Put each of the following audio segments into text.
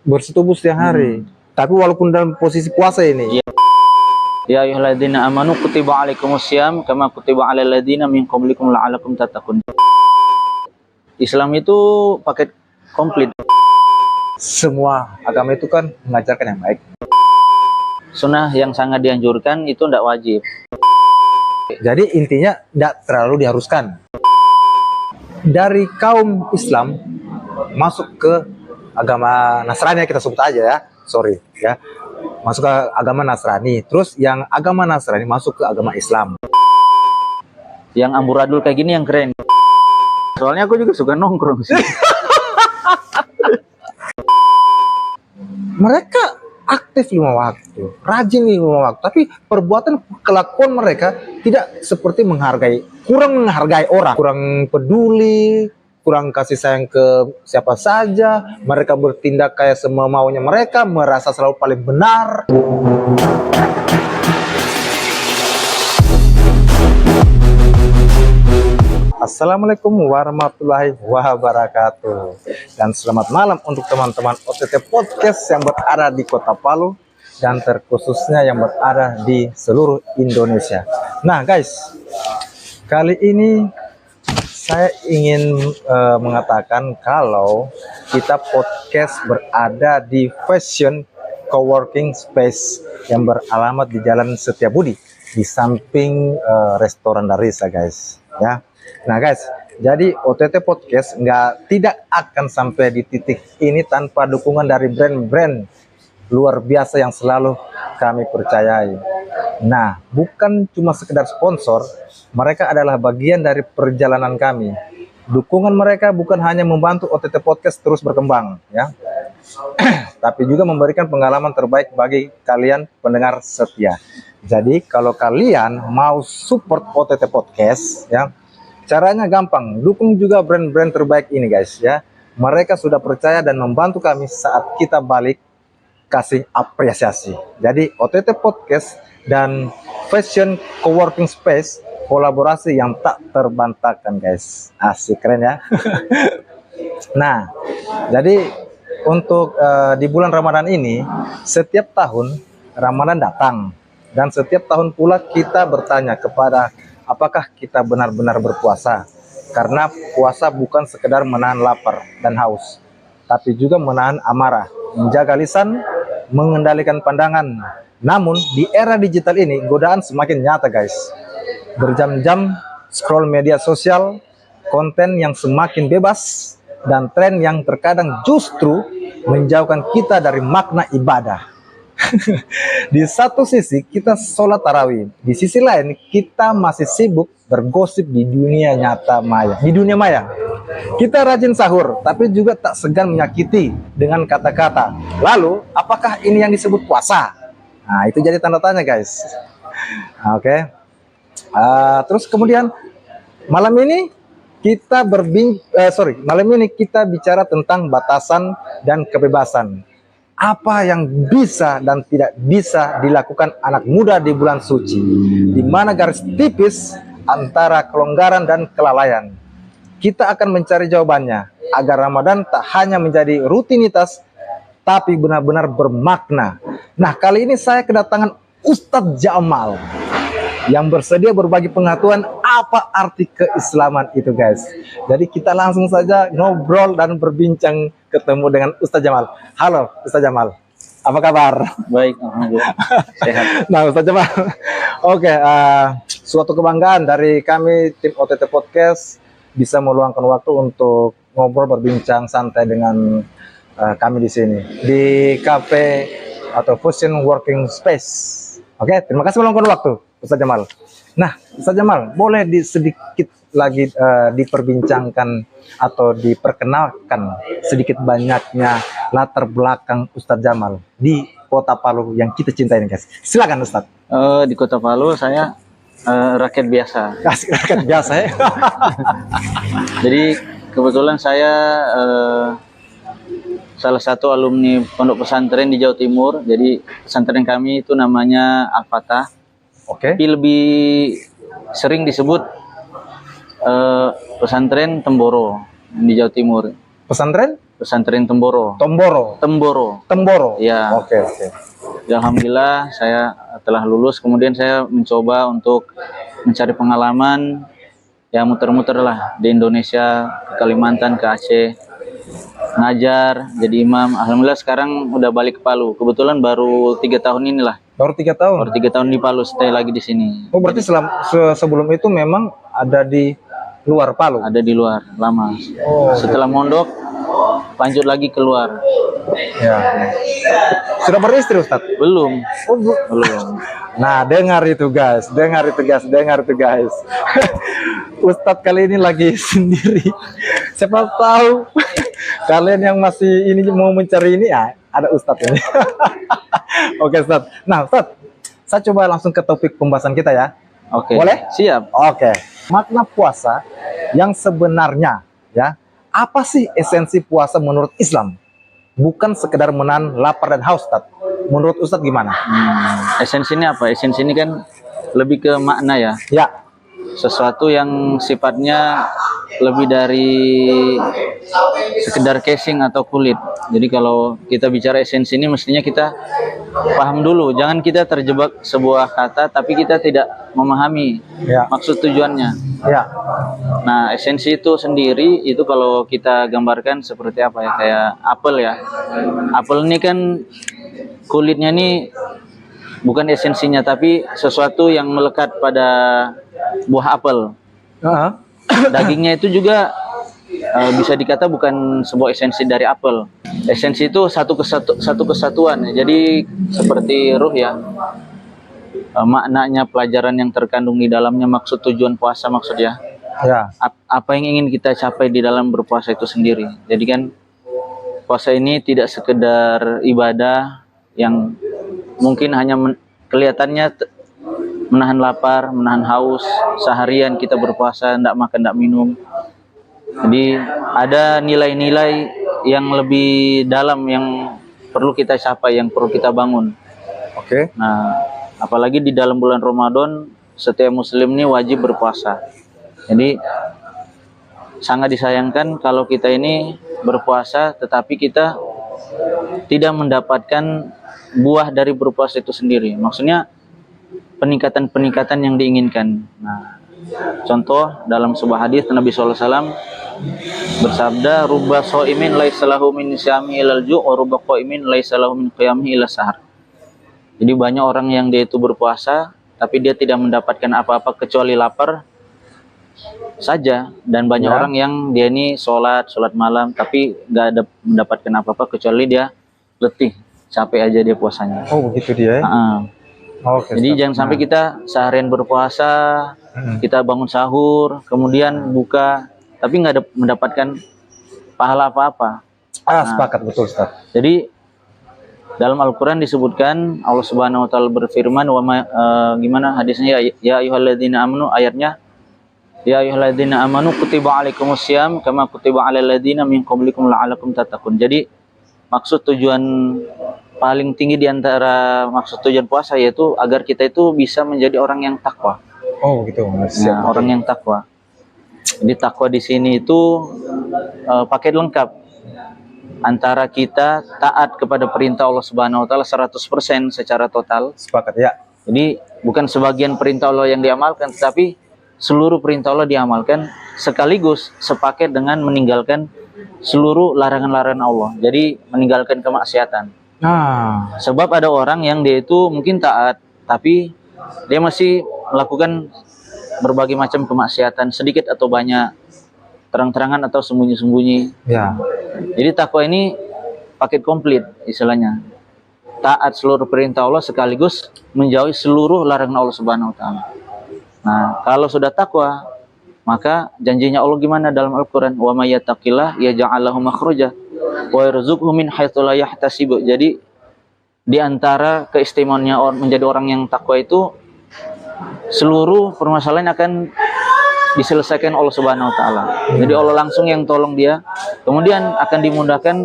bersetubuh setiap hari. Tapi walaupun dalam posisi puasa ini. Ya ayyuhalladzina amanu kutiba alaikumussyam kama kutiba alal ladzina min qablikum la'allakum tattaqun. Islam itu paket komplit. Semua agama itu kan mengajarkan yang baik. Sunnah yang sangat dianjurkan itu tidak wajib. Jadi intinya tidak terlalu diharuskan. Dari kaum Islam masuk ke agama Nasrani, kita sebut aja ya, sorry ya, masuk ke agama Nasrani. Terus yang agama Nasrani masuk ke agama Islam. Yang amburadul kayak gini yang keren. Soalnya aku juga suka nongkrong sih. Mereka aktif 5 waktu, rajin 5 waktu, tapi perbuatan kelakuan mereka tidak seperti kurang menghargai orang, kurang peduli, kurang kasih sayang ke siapa saja. Mereka bertindak kayak semua maunya mereka, merasa selalu paling benar. Assalamualaikum warahmatullahi wabarakatuh. Dan selamat malam untuk teman-teman OTT Podcast yang berada di Kota Palu dan terkhususnya yang berada di seluruh Indonesia. Nah guys, kali ini saya ingin mengatakan kalau kita podcast berada di Fashion Coworking Space yang beralamat di Jalan Setiabudi di samping restoran Darisa guys ya. Nah guys, jadi OTT Podcast tidak akan sampai di titik ini tanpa dukungan dari brand-brand luar biasa yang selalu kami percayai. Nah, bukan cuma sekedar sponsor, mereka adalah bagian dari perjalanan kami. Dukungan mereka bukan hanya membantu OTT Podcast terus berkembang, ya, tapi juga memberikan pengalaman terbaik bagi kalian pendengar setia. Jadi kalau kalian mau support OTT Podcast, ya, caranya gampang, dukung juga brand-brand terbaik ini guys ya. Mereka sudah percaya dan membantu kami saat kita balik kasih apresiasi. Jadi OTT Podcast dan Fashion Coworking Space kolaborasi yang tak terbantahkan guys. Asik, keren ya. Nah, jadi untuk di bulan Ramadan ini, setiap tahun Ramadan datang dan setiap tahun pula kita bertanya kepada apakah kita benar-benar berpuasa? Karena puasa bukan sekedar menahan lapar dan haus, tapi juga menahan amarah, menjaga lisan, mengendalikan pandangan. Namun di era digital ini godaan semakin nyata guys. Berjam-jam scroll media sosial, konten yang semakin bebas, dan tren yang terkadang justru menjauhkan kita dari makna ibadah. Di satu sisi kita sholat tarawih, di sisi lain kita masih sibuk bergosip di dunia maya. Kita rajin sahur, tapi juga tak segan menyakiti dengan kata-kata. Lalu, apakah ini yang disebut puasa? Nah, itu jadi tanda tanya guys. Oke. Terus kemudian malam ini kita bicara tentang batasan dan kebebasan. Apa yang bisa dan tidak bisa dilakukan anak muda di bulan suci, di mana garis tipis antara kelonggaran dan kelalaian. Kita akan mencari jawabannya agar Ramadan tak hanya menjadi rutinitas, tapi benar-benar bermakna. Nah, kali ini saya kedatangan Ustadz Jamal yang bersedia berbagi pengetahuan apa arti keislaman itu guys. Jadi kita langsung saja ngobrol dan berbincang ketemu dengan Ustadz Jamal. Halo Ustadz Jamal, apa kabar? Baik, alhamdulillah. Sehat. Nah Ustadz Jamal, oke, suatu kebanggaan dari kami tim OTT Podcast bisa meluangkan waktu untuk ngobrol berbincang santai dengan kami di sini di cafe atau Fashion Working Space. Oke, terima kasih meluangkan waktu Ustadz Jamal. Nah, Ustadz Jamal, boleh sedikit lagi diperbincangkan atau diperkenalkan sedikit banyaknya latar belakang Ustadz Jamal di Kota Palu yang kita cintai guys. Silakan Ustadz. Di Kota Palu saya rakyat biasa. Rakyat biasa ya. Jadi kebetulan saya salah satu alumni pondok pesantren di Jawa Timur. Jadi pesantren kami itu namanya Al-Fatah. Oke. Tapi lebih sering disebut pesantren Temboro di Jawa Timur. Pesantren pesantren Temboro. Tomboro. Temboro. Temboro. Ya. Oke, oke. Ya, alhamdulillah saya telah lulus. Kemudian saya mencoba untuk mencari pengalaman, ya muter-muter lah di Indonesia, ke Kalimantan, ke Aceh, ngajar, jadi imam. Alhamdulillah sekarang udah balik ke Palu. Kebetulan baru 3 tahun inilah. Baru 3 tahun. Baru 3 tahun di Palu, stay lagi di sini. Oh, berarti sebelum itu memang ada di luar Palu. Ada di luar lama. Oh. Setelah mondok, lanjut lagi keluar. Ya. Sudah beristri, Ustadz? Belum. Oh, Belum. nah, dengar itu guys. Ustadz kali ini lagi sendiri. Siapa tahu kalian yang masih ini mau mencari ini, ya ada Ustadz ini. Oke, Ustadz. Nah, Ustadz, saya coba langsung ke topik pembahasan kita ya. Oke. Boleh? Siap. Oke. Makna puasa yang sebenarnya, ya. Apa sih esensi puasa menurut Islam? Bukan sekedar menahan lapar dan haus, Ustadz. Menurut Ustadz gimana? Esensi ini apa? Esensi ini kan lebih ke makna ya. Ya. Sesuatu yang sifatnya lebih dari sekedar casing atau kulit. Jadi kalau kita bicara esensi ini mestinya kita paham dulu. Jangan kita terjebak sebuah kata tapi kita tidak memahami Ya. maksud tujuannya. Ya. Nah, esensi itu sendiri itu kalau kita gambarkan seperti apa ya? Kayak apel ya. Apel ini kan kulitnya ini bukan esensinya tapi sesuatu yang melekat pada buah apel. Dagingnya itu juga bisa dikata bukan sebuah esensi dari apel. Esensi itu satu kesatuan. Jadi seperti ruh ya. Maknanya, pelajaran yang terkandung di dalamnya, maksud tujuan puasa maksudnya. Ya. Apa yang ingin kita capai di dalam berpuasa itu sendiri. Jadi kan puasa ini tidak sekedar ibadah yang mungkin hanya kelihatannya menahan lapar, menahan haus, seharian kita berpuasa, tidak makan, tidak minum. Jadi ada nilai-nilai yang lebih dalam yang perlu kita capai, yang perlu kita bangun. Oke. Nah, apalagi di dalam bulan Ramadan, setiap muslim ini wajib berpuasa. Jadi sangat disayangkan kalau kita ini berpuasa tetapi kita tidak mendapatkan buah dari berpuasa itu sendiri. Maksudnya peningkatan-peningkatan yang diinginkan. Nah, contoh dalam sebuah hadis Nabi SAW bersabda, "Rubba shaimin laisa lahu min syami ilal ju' wa rubba qaimin laisa lahu min qiyamihi ila sahar." Jadi banyak orang yang dia itu berpuasa tapi dia tidak mendapatkan apa-apa kecuali lapar saja, dan banyak orang yang dia ini sholat malam tapi nggak ada mendapatkan apa-apa kecuali dia letih, capek aja dia puasanya. Oh, begitu dia. Oke, jadi jangan sampai kita seharian berpuasa, kita bangun sahur, kemudian buka, tapi nggak ada mendapatkan pahala apa-apa. Sepakat, betul, Ustaz. Jadi dalam Al-Quran disebutkan, Allah Subhanahu Wa Taala berfirman, gimana hadisnya? Ya ayyuhalladzina amanu, ayatnya, ya ayyuhalladzina amanu kutiba alaikumussyam kama kutiba alal ladzina min qablikum la'alakum tattaqun. Jadi maksud tujuan paling tinggi di antara maksud tujuan puasa yaitu agar kita itu bisa menjadi orang yang takwa. Oh, begitu. Nah, orang yang takwa. Jadi takwa di sini itu paket lengkap antara kita taat kepada perintah Allah Subhanahu Wa Taala 100% secara total. Sepakat ya. Jadi bukan sebagian perintah Allah yang diamalkan, tetapi seluruh perintah Allah diamalkan sekaligus sepaket dengan meninggalkan seluruh larangan-larangan Allah. Jadi meninggalkan kemaksiatan. Sebab ada orang yang dia itu mungkin taat, tapi dia masih melakukan berbagai macam kemaksiatan, sedikit atau banyak, terang-terangan atau sembunyi-sembunyi. Ya. Jadi takwa ini paket komplit istilahnya. Taat seluruh perintah Allah sekaligus menjauhi seluruh larangan Allah Subhanahu Wa Taala. Nah, kalau sudah takwa, maka janjinya Allah gimana dalam Al-Quran? Wa may yattaqillah yaj'al lahu makhraja wa yarzuqhu min haitsu la yahtasib. Jadi di antara keistimewaannya menjadi orang yang takwa itu, seluruh permasalahan akan diselesaikan Allah Subhanahu Wa Taala. Jadi Allah langsung yang tolong dia, kemudian akan dimudahkan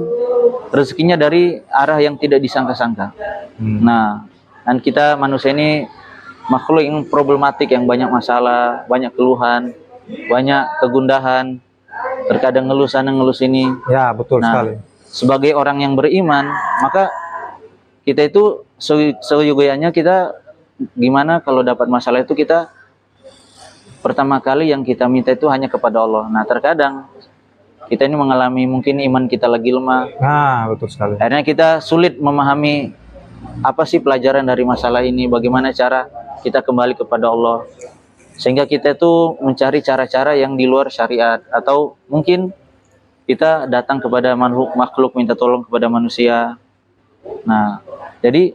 rezekinya dari arah yang tidak disangka-sangka. Nah, dan kita manusia ini makhluk yang problematik, yang banyak masalah, banyak keluhan, banyak kegundahan, terkadang ngeluh sana ngeluh sini. Ya, betul sekali. sebagai orang yang beriman, maka kita itu seyogyanya kita gimana kalau dapat masalah itu kita pertama kali yang kita minta itu hanya kepada Allah. Nah, terkadang kita ini mengalami mungkin iman kita lagi lemah. Nah, betul sekali. Akhirnya kita sulit memahami apa sih pelajaran dari masalah ini, bagaimana cara kita kembali kepada Allah. Sehingga kita itu mencari cara-cara yang di luar syariat, atau mungkin kita datang kepada makhluk minta tolong kepada manusia. Nah, jadi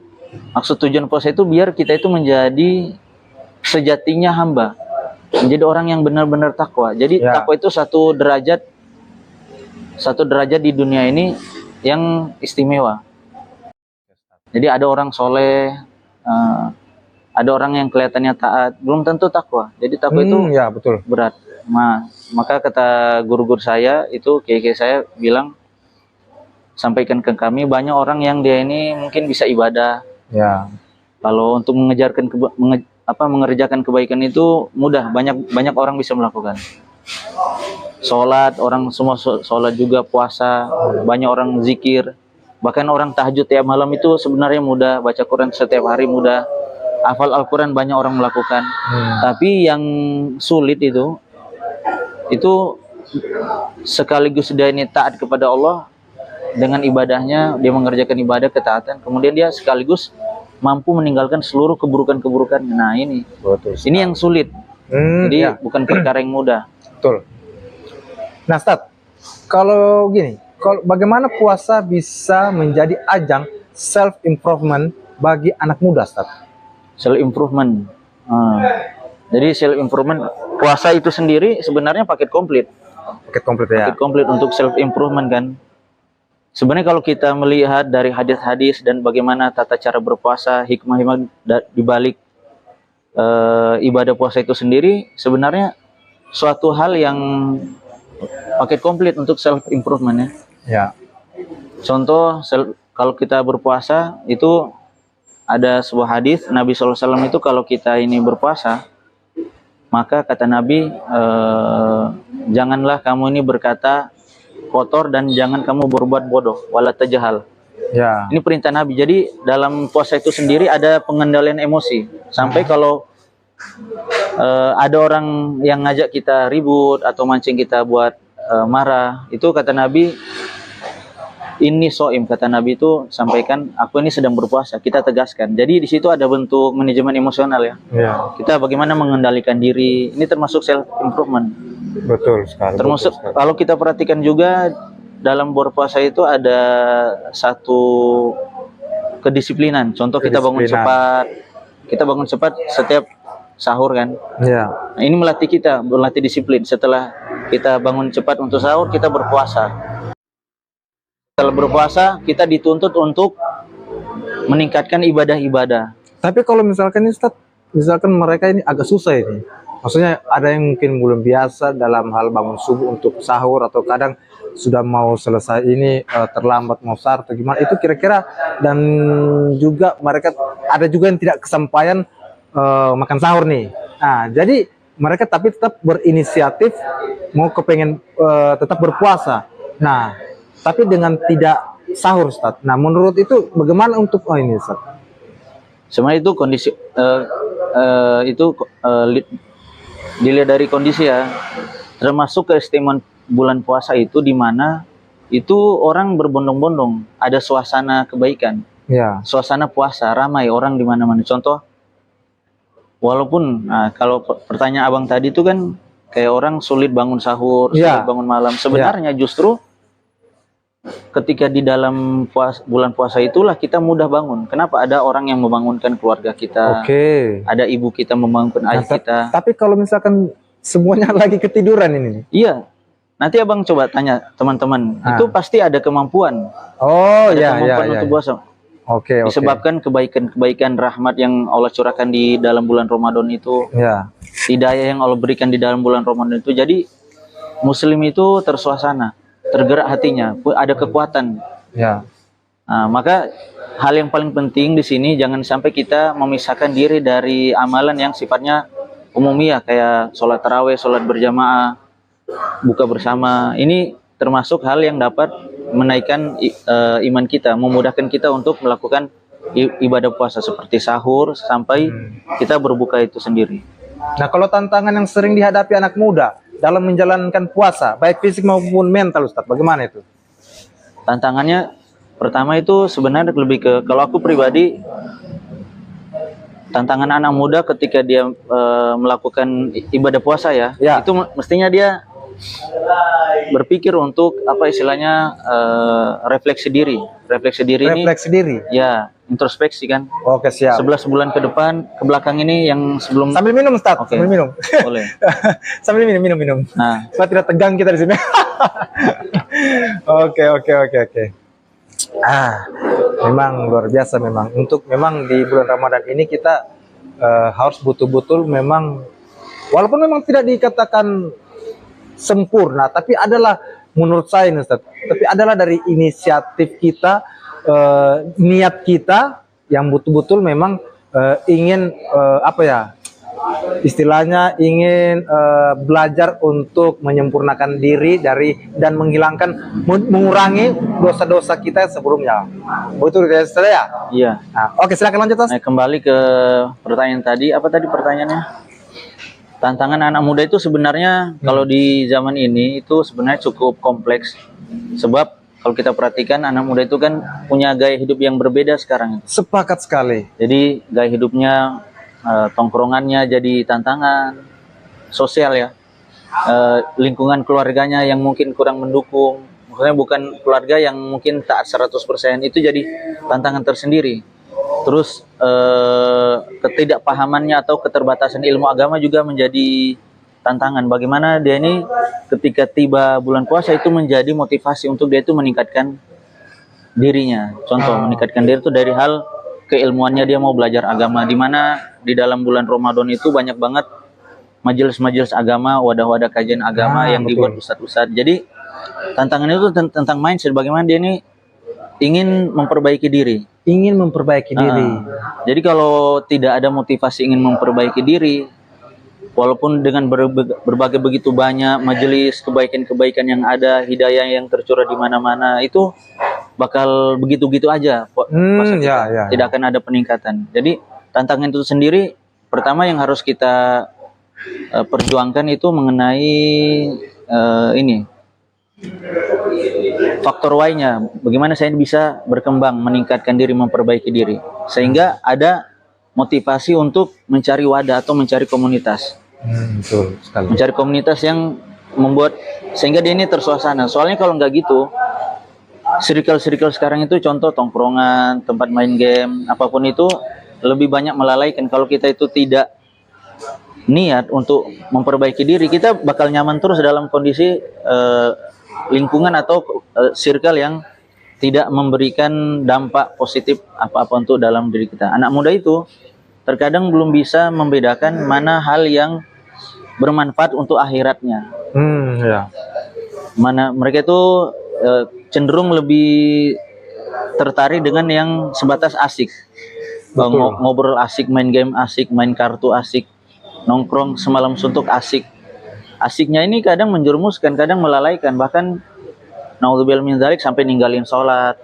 maksud tujuan puasa itu biar kita itu menjadi sejatinya hamba, menjadi orang yang benar-benar takwa. Jadi takwa itu satu derajat di dunia ini yang istimewa. Jadi ada orang soleh, ada orang yang kelihatannya taat, belum tentu takwa. Jadi takwa itu ya betul, berat. Maka kata guru-guru saya itu, kiai-kiai saya bilang, sampaikan ke kami, banyak orang yang dia ini mungkin bisa ibadah. Ya. Kalau untuk mengerjakan kebaikan itu mudah, banyak orang bisa melakukan. Sholat, orang semua sholat juga, puasa, banyak orang zikir. Bahkan orang tahajud tiap malam itu sebenarnya mudah, baca Quran setiap hari mudah, hafal Al-Quran banyak orang melakukan. Tapi yang sulit itu sekaligus dia ini taat kepada Allah dengan ibadahnya, dia mengerjakan ibadah ketaatan, kemudian dia sekaligus mampu meninggalkan seluruh keburukan-keburukan. Nah ini, ini yang sulit. Jadi bukan perkara yang mudah. Betul. Nah, Ustaz, kalau gini, bagaimana puasa bisa menjadi ajang self improvement bagi anak muda, Ustaz? Self improvement. Jadi self improvement, puasa itu sendiri sebenarnya paket komplit. Paket komplit ya. Paket komplit untuk self improvement kan. Sebenarnya kalau kita melihat dari hadis-hadis dan bagaimana tata cara berpuasa, hikmah-hikmah di balik ibadah puasa itu sendiri, sebenarnya suatu hal yang paket komplit untuk self improvement ya. Ya. Contoh kalau kita berpuasa itu ada sebuah hadis Nabi SAW itu, kalau kita ini berpuasa, maka kata Nabi, janganlah kamu ini berkata kotor dan jangan kamu berbuat bodoh, wala tajahal. Ya. Ini perintah Nabi. Jadi dalam puasa itu sendiri ada pengendalian emosi. Sampai kalau ada orang yang ngajak kita ribut atau mancing kita buat marah, itu kata Nabi, ini soim, kata Nabi itu sampaikan, aku ini sedang berpuasa. Kita tegaskan. Jadi di situ ada bentuk manajemen emosional ya. Ya. Kita bagaimana mengendalikan diri. Ini termasuk self improvement. Betul sekali. Termasuk betul sekali. Kalau kita perhatikan juga dalam berpuasa itu ada satu kedisiplinan. Contoh kita bangun cepat. Kita bangun cepat setiap sahur kan. Ya. Nah, ini melatih disiplin. Setelah kita bangun cepat untuk sahur, kita berpuasa. Setelah berpuasa, kita dituntut untuk meningkatkan ibadah-ibadah. Tapi kalau misalkan ini, Ustaz, misalkan mereka ini agak susah ini. Maksudnya ada yang mungkin belum biasa dalam hal bangun subuh untuk sahur, atau kadang sudah mau selesai ini terlambat mau sahur atau gimana. Itu kira-kira, dan juga mereka ada juga yang tidak kesampaian makan sahur nih. Nah, jadi mereka tapi tetap berinisiatif mau kepengen tetap berpuasa. Nah, tapi dengan tidak sahur, Ustaz. Nah, menurut itu bagaimana untuk ini, Ustaz? Sebenarnya itu kondisi dilihat dari kondisi ya. Termasuk keistimewaan bulan puasa itu, di mana itu orang berbondong-bondong, ada suasana kebaikan. Ya. Suasana puasa, ramai orang di mana-mana. Contoh, walaupun kalau pertanyaan Abang tadi itu kan kayak orang sulit bangun sahur, sulit bangun malam. Sebenarnya justru ketika di dalam bulan puasa itulah kita mudah bangun. Kenapa? Ada orang yang membangunkan keluarga kita. Ada ibu kita membangunkan ayah kita. Tapi kalau misalkan semuanya lagi ketiduran ini. Iya. Nanti Abang coba tanya teman-teman. Itu pasti ada kemampuan. Untuk puasa. Disebabkan kebaikan-kebaikan rahmat yang Allah curahkan di dalam bulan Ramadan itu. Hidayah yang Allah berikan di dalam bulan Ramadan itu. Jadi Muslim itu tersuasana, tergerak hatinya, ada kekuatan. Ya. Nah, maka hal yang paling penting di sini, jangan sampai kita memisahkan diri dari amalan yang sifatnya umumiyah, kayak sholat tarawih, sholat berjamaah, buka bersama. Ini termasuk hal yang dapat menaikkan iman kita, memudahkan kita untuk melakukan ibadah puasa seperti sahur sampai kita berbuka itu sendiri. Nah, kalau tantangan yang sering dihadapi anak muda dalam menjalankan puasa, baik fisik maupun mental, Ustaz, bagaimana itu? Tantangannya pertama itu sebenarnya lebih ke, kalau aku pribadi, tantangan anak muda ketika dia melakukan ibadah puasa ya, itu mestinya dia berpikir untuk apa istilahnya refleksi diri ini ya, introspeksi kan. Oke, siap. 11 bulan ke depan, ke belakang ini yang sebelum. Sambil minum, Ustaz. Oke. Sambil minum. Boleh. Sambil minum. Nah, supaya tidak tegang kita di sini. Oke. Memang luar biasa memang. Untuk memang di bulan Ramadan ini kita harus betul-betul memang, walaupun memang tidak dikatakan sempurna, tapi adalah menurut saya, Ustaz, tapi adalah dari inisiatif kita, niat kita yang betul-betul memang ingin apa ya, istilahnya ingin belajar untuk menyempurnakan diri dari dan menghilangkan, mengurangi dosa-dosa kita sebelumnya. Betul ya, Ustaz ya? iya. Nah, oke, silakan lanjut, Ustaz. Nah, kembali ke pertanyaan tadi, apa tadi pertanyaannya? Tantangan anak muda itu sebenarnya kalau di zaman ini itu sebenarnya cukup kompleks. Sebab kalau kita perhatikan anak muda itu kan punya gaya hidup yang berbeda sekarang. Sepakat sekali. Jadi gaya hidupnya, tongkrongannya jadi tantangan, sosial ya, lingkungan keluarganya yang mungkin kurang mendukung, maksudnya bukan keluarga yang mungkin taat 100%, itu jadi tantangan tersendiri. Terus ketidakpahamannya atau keterbatasan ilmu agama juga menjadi tantangan. Bagaimana dia ini ketika tiba bulan puasa itu menjadi motivasi untuk dia itu meningkatkan dirinya. Contoh, meningkatkan diri itu dari hal keilmuannya, dia mau belajar agama, di mana di dalam bulan Ramadan itu banyak banget majelis-majelis agama, wadah-wadah kajian agama yang dibuat ustadz-ustadz. Jadi tantangan itu tentang mindset, bagaimana dia ini ingin memperbaiki diri. Jadi kalau tidak ada motivasi ingin memperbaiki diri, walaupun dengan berbagai begitu banyak majelis kebaikan-kebaikan yang ada, hidayah yang tercurah di mana-mana, itu bakal begitu-gitu aja. Tidak akan ada peningkatan. Jadi tantangan itu sendiri, pertama yang harus kita perjuangkan itu mengenai ini faktor Y-nya, bagaimana saya bisa berkembang, meningkatkan diri, memperbaiki diri, sehingga ada motivasi untuk mencari wadah atau mencari komunitas. Betul sekali. Mencari komunitas yang membuat sehingga dia ini tersuasana. Soalnya kalau nggak gitu, circle sekarang itu contoh tongkrongan, tempat main game, apapun itu lebih banyak melalaikan. Kalau kita itu tidak niat untuk memperbaiki diri, kita bakal nyaman terus dalam kondisi lingkungan atau circle yang tidak memberikan dampak positif apa-apa untuk dalam diri kita. Anak muda itu terkadang belum bisa membedakan mana hal yang bermanfaat untuk akhiratnya. Mana mereka itu cenderung lebih tertarik dengan yang sebatas asik. Ngobrol asik, main game asik, main kartu asik, nongkrong semalam suntuk asik. Asiknya ini kadang menjerumuskan, kadang melalaikan, bahkan naudzubillah min dzalik sampai ninggalin sholat.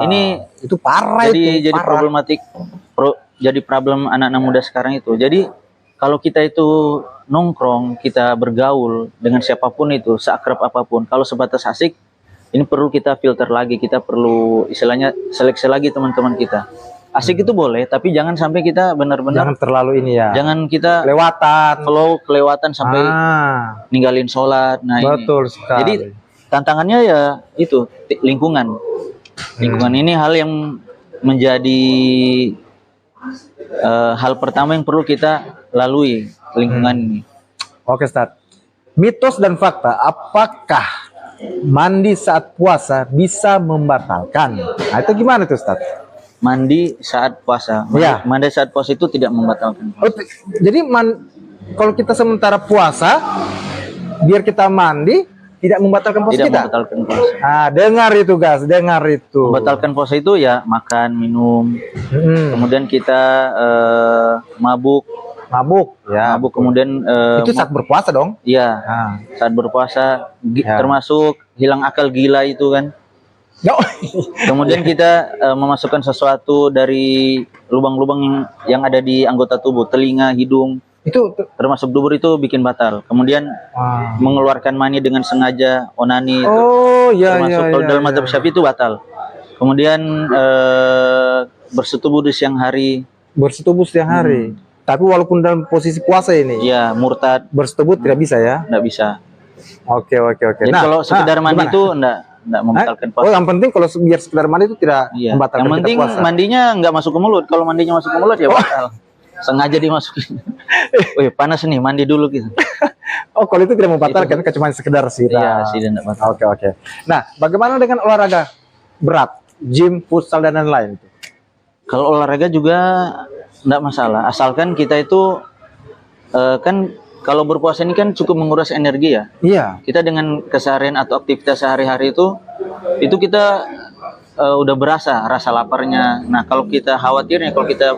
Ini itu parah. Jadi problematik, jadi problem anak-anak muda sekarang itu. Jadi kalau kita itu nongkrong, kita bergaul dengan siapapun itu, seakrab apapun, kalau sebatas asik, ini perlu kita filter lagi, kita perlu istilahnya seleksi lagi teman-teman kita. Asik itu boleh, tapi jangan sampai kita benar-benar, jangan terlalu ini ya. Jangan kita kelewatan sampai ninggalin sholat. Nah, betul ini. Sekali. Jadi tantangannya ya itu lingkungan. Lingkungan ini hal yang menjadi hal pertama yang perlu kita lalui, lingkungan ini. Oke, Ustaz. Mitos dan fakta, apakah mandi saat puasa bisa membatalkan? Nah, itu gimana tuh, Ustaz? Mandi saat puasa. Mandi saat puasa itu tidak membatalkan. Jadi kalau kita sementara puasa, biar kita mandi, tidak membatalkan puasa tidak kita? Tidak membatalkan puasa. Dengar itu, guys. Dengar itu. Membatalkan puasa itu ya makan, minum. Kemudian kita mabuk. Mabuk, kemudian itu saat berpuasa dong? Iya. Saat berpuasa termasuk hilang akal, gila itu kan. No. Kemudian kita memasukkan sesuatu dari lubang-lubang yang ada di anggota tubuh, telinga, hidung, termasuk dubur itu bikin batal. Kemudian mengeluarkan mani dengan sengaja, onani itu Oh ya termasuk ya kalau ya. dalam madzhab Syafi'i itu batal. Kemudian bersetubuh di siang hari, Bersetubuh siang hari. Tapi walaupun dalam posisi puasa ini, ya murtad, bersetubuh tidak bisa ya? nggak bisa. Oke. Jadi kalau sekedar mandi gimana? itu enggak membatalkan Oh, puasa. yang penting kalau biar sekedar mandi itu tidak Iya. membatalkan Yang kita penting puasa. mandinya nggak masuk ke mulut. Kalau mandinya masuk ke mulut ya batal. Sengaja dimasukin. Wih, panas nih, mandi dulu gitu. Oh, kalau itu tidak membatalkan, cuma sekedar siram. Iya, sih tidak batal. Oke. Nah, bagaimana dengan olahraga berat, gym, futsal dan lain-lain? Kalau olahraga juga enggak masalah, asalkan kita itu kan kalau berpuasa ini kan cukup menguras energi ya. Iya. Kita dengan keseharian atau aktivitas sehari-hari itu kita udah berasa rasa laparnya. Nah, kalau kita khawatirnya kalau kita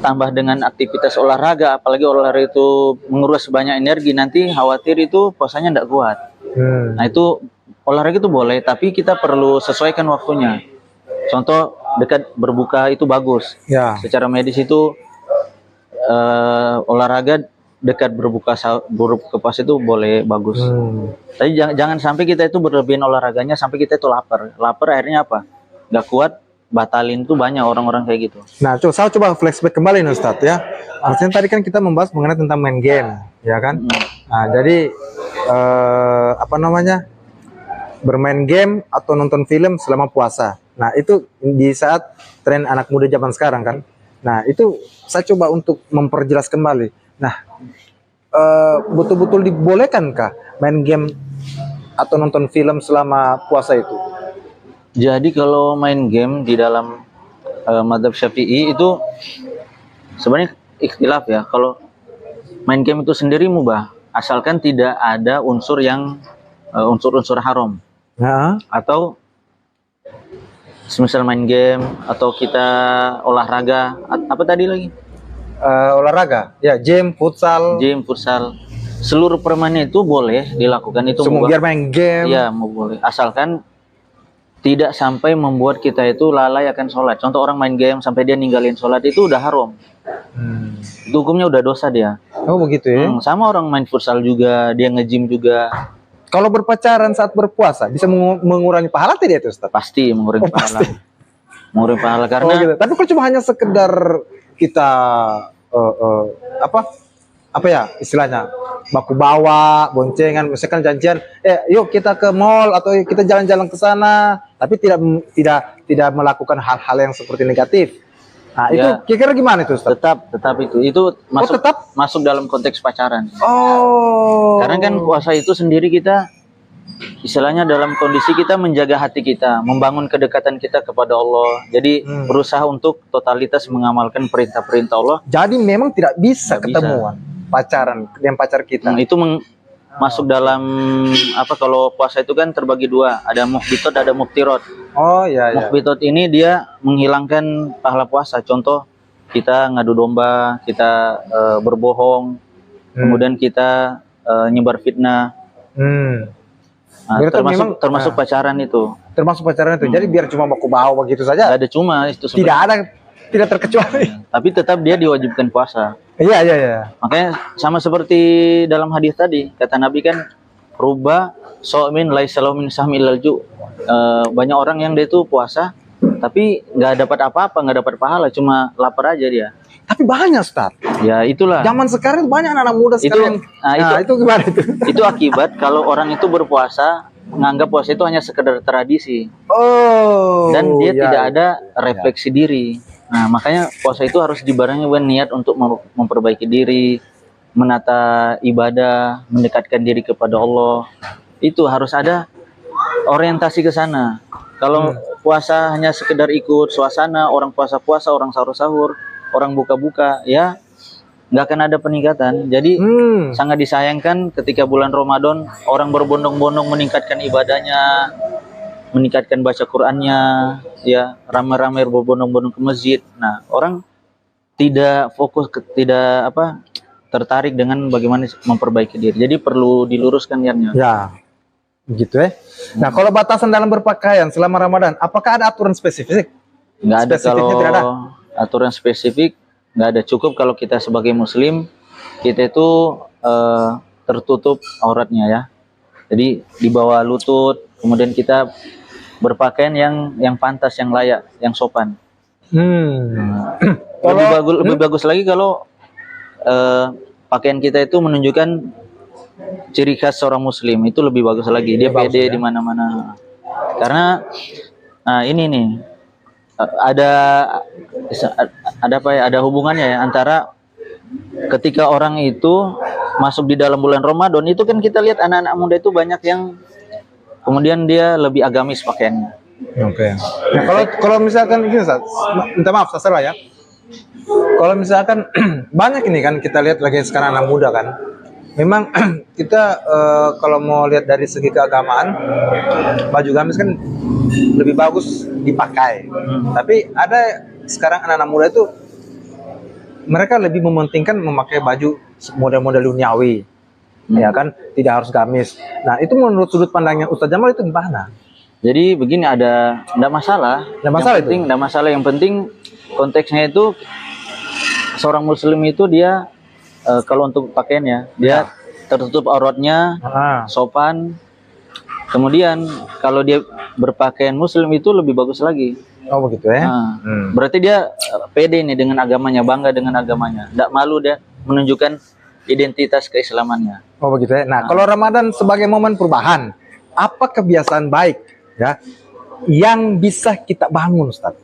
tambah dengan aktivitas olahraga, apalagi olahraga itu menguras banyak energi, nanti khawatir itu puasanya enggak kuat. Nah, itu olahraga itu boleh, tapi kita perlu sesuaikan waktunya. Contoh dekat berbuka itu bagus. Ya. Secara medis itu olahraga dekat berbuka puasa itu boleh bagus. Tapi jangan sampai kita itu berlebihan olahraganya sampai kita itu lapar. Lapar akhirnya apa? Nggak kuat, batalin tuh banyak orang-orang kayak gitu. Nah, saya coba flashback kembali nih Ustadz ya. Artinya tadi kan kita membahas mengenai tentang main game, ya kan? Nah, jadi apa namanya? Bermain game atau nonton film selama puasa. Nah, itu di saat tren anak muda zaman sekarang kan. Nah, itu saya coba untuk memperjelas kembali. Nah, betul-betul dibolehkankah main game atau nonton film selama puasa itu? Jadi kalau main game di dalam madzhab Syafi'i itu sebenarnya ikhtilaf ya. Kalau main game itu sendiri mubah, asalkan tidak ada unsur yang unsur-unsur haram. Atau semisal main game atau kita olahraga, apa tadi lagi? Olahraga, ya gym, futsal. Seluruh permainan itu boleh dilakukan itu. Semua biar main game. Iya, mau boleh. Asalkan tidak sampai membuat kita itu lalai akan sholat. Contoh orang main game sampai dia ninggalin sholat itu udah haram. Itu hukumnya udah dosa dia. Oh begitu ya. Sama orang main futsal juga, dia nge-gym juga. Kalau berpacaran saat berpuasa bisa mengurangi pahala tidak itu Ustaz? Pasti mengurangi pahala. Mengurangi pahala karena gitu. Tapi kalau cuma hanya sekedar kita apa ya istilahnya baku bawa boncengan, misalkan janjian yuk kita ke mall atau kita jalan-jalan ke sana, tapi tidak melakukan hal-hal yang seperti negatif. Nah, itu kira-kira gimana itu Ustaz? Tetap itu masuk dalam konteks pacaran. Karena kan puasa itu sendiri kita istilahnya dalam kondisi kita menjaga hati kita, membangun kedekatan kita kepada Allah. Jadi berusaha untuk totalitas mengamalkan perintah-perintah Allah. Jadi memang tidak bisa ketemuan pacaran dengan pacar kita. Itu masuk dalam kalau puasa itu kan terbagi dua, ada muhbitot, ada muftirot. Oh iya. Muhbitot ini dia menghilangkan pahala puasa. Contoh kita ngadu domba, kita berbohong, kemudian kita nyebar fitnah. Nah, termasuk pacaran itu. Termasuk pacaran itu. Jadi biar cuma baku bawa begitu saja. Tidak ada cuma itu. Tidak terkecuali. Tapi tetap dia diwajibkan puasa. Iya. Makanya sama seperti dalam hadis tadi, kata Nabi kan, ruba so'min laisa lahu min sahmi illal ju'. Banyak orang yang dia itu puasa, tapi nggak dapat apa-apa, nggak dapat pahala, cuma lapar aja dia. Tapi banyak Ustaz. Ya itulah. Zaman sekarang banyak anak muda sekarang. Itu gimana itu? Itu akibat kalau orang itu berpuasa menganggap puasa itu hanya sekedar tradisi. Dan dia tidak ada refleksi diri. Nah, makanya puasa itu harus dibarengi dengan niat untuk memperbaiki diri, menata ibadah, mendekatkan diri kepada Allah. Itu harus ada orientasi ke sana. Kalau puasa hanya sekedar ikut suasana, orang puasa-puasa, orang sahur-sahur, orang buka-buka, ya nggak akan ada peningkatan. Jadi sangat disayangkan ketika bulan Ramadan orang berbondong-bondong meningkatkan ibadahnya, meningkatkan baca Qur'annya, ya ramai-ramai berbondong-bondong ke masjid. Nah, orang tidak fokus, tertarik dengan bagaimana memperbaiki diri. Jadi perlu diluruskan niatnya. Ya. Begitu ya. Nah, kalau batasan dalam berpakaian selama Ramadan, apakah ada aturan spesifik? Nggak ada, Spesifiknya kalau tidak ada. aturan spesifik nggak ada. Cukup kalau kita sebagai muslim, kita itu tertutup auratnya ya. Jadi di bawah lutut, kemudian kita berpakaian yang pantas, yang layak, yang sopan. Lebih bagus lagi kalau pakaian kita itu menunjukkan ciri khas seorang muslim, itu lebih bagus lagi. Dia pede di mana-mana. Karena ini nih ada apa ya, ada hubungannya ya antara ketika orang itu masuk di dalam bulan Ramadan, itu kan kita lihat anak-anak muda itu banyak yang kemudian dia lebih agamis pakaiannya. Oke. Nah, kalau misalkan gini, Ustaz, minta maaf saya salah ya. Kalau misalkan banyak ini kan kita lihat lagi sekarang anak muda kan. Memang kita kalau mau lihat dari segi keagamaan, baju gamis kan lebih bagus dipakai. Tapi ada sekarang anak-anak muda itu mereka lebih mementingkan memakai baju model-model duniawi. Ya kan, tidak harus gamis. Nah, itu menurut sudut pandangnya Ustaz Jamal itu gimana? Jadi begini, enggak masalah. Enggak masalah yang penting, enggak masalah. Yang penting konteksnya itu seorang muslim itu dia kalau untuk pakaiannya dia tertutup auratnya, sopan. Kemudian kalau dia berpakaian muslim itu lebih bagus lagi. Oh begitu ya. Berarti dia pede nih dengan agamanya, bangga dengan agamanya. Enggak malu dia menunjukkan identitas keislamannya. Oh begitu ya. Nah, kalau Ramadan sebagai momen perubahan, apa kebiasaan baik ya yang bisa kita bangun, Ustaz?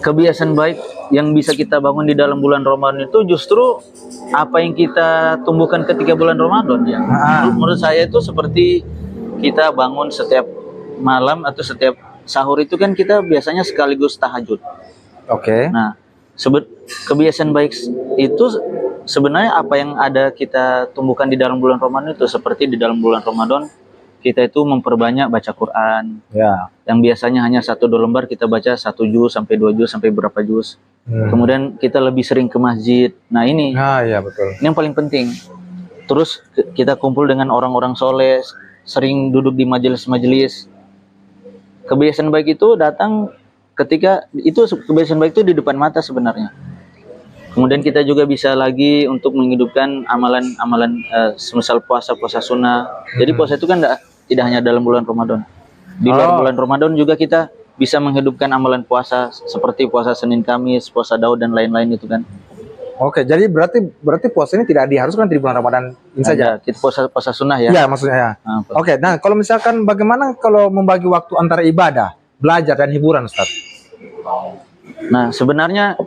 Kebiasaan baik yang bisa kita bangun di dalam bulan Ramadan itu justru apa yang kita tumbuhkan ketika bulan Ramadan ya. Menurut saya itu seperti kita bangun setiap malam atau setiap sahur itu kan kita biasanya sekaligus tahajud. Oke. Nah, kebiasaan baik itu sebenarnya apa yang ada kita tumbuhkan di dalam bulan Ramadan itu, seperti di dalam bulan Ramadan kita itu memperbanyak baca Quran. Ya. Yang biasanya hanya 1-2 lembar kita baca 1 juz sampai 2 juz sampai berapa juz. Kemudian kita lebih sering ke masjid. Nah, ini. Ya betul. Ini yang paling penting. Terus kita kumpul dengan orang-orang soleh, sering duduk di majelis-majelis. Kebiasaan baik itu datang ketika itu, kebiasaan baik itu di depan mata sebenarnya. Kemudian kita juga bisa lagi untuk menghidupkan amalan-amalan semisal puasa sunnah. Jadi puasa itu kan tidak hanya dalam bulan Ramadan. Di luar bulan Ramadan juga kita bisa menghidupkan amalan puasa seperti puasa Senin Kamis, puasa Daud dan lain-lain itu kan. Oke, jadi berarti puasa ini tidak diharuskan di bulan Ramadan ini saja. Kita puasa sunnah ya. Iya, maksudnya ya. Oke, nah kalau misalkan bagaimana kalau membagi waktu antara ibadah, belajar dan hiburan, Ustaz? Nah, sebenarnya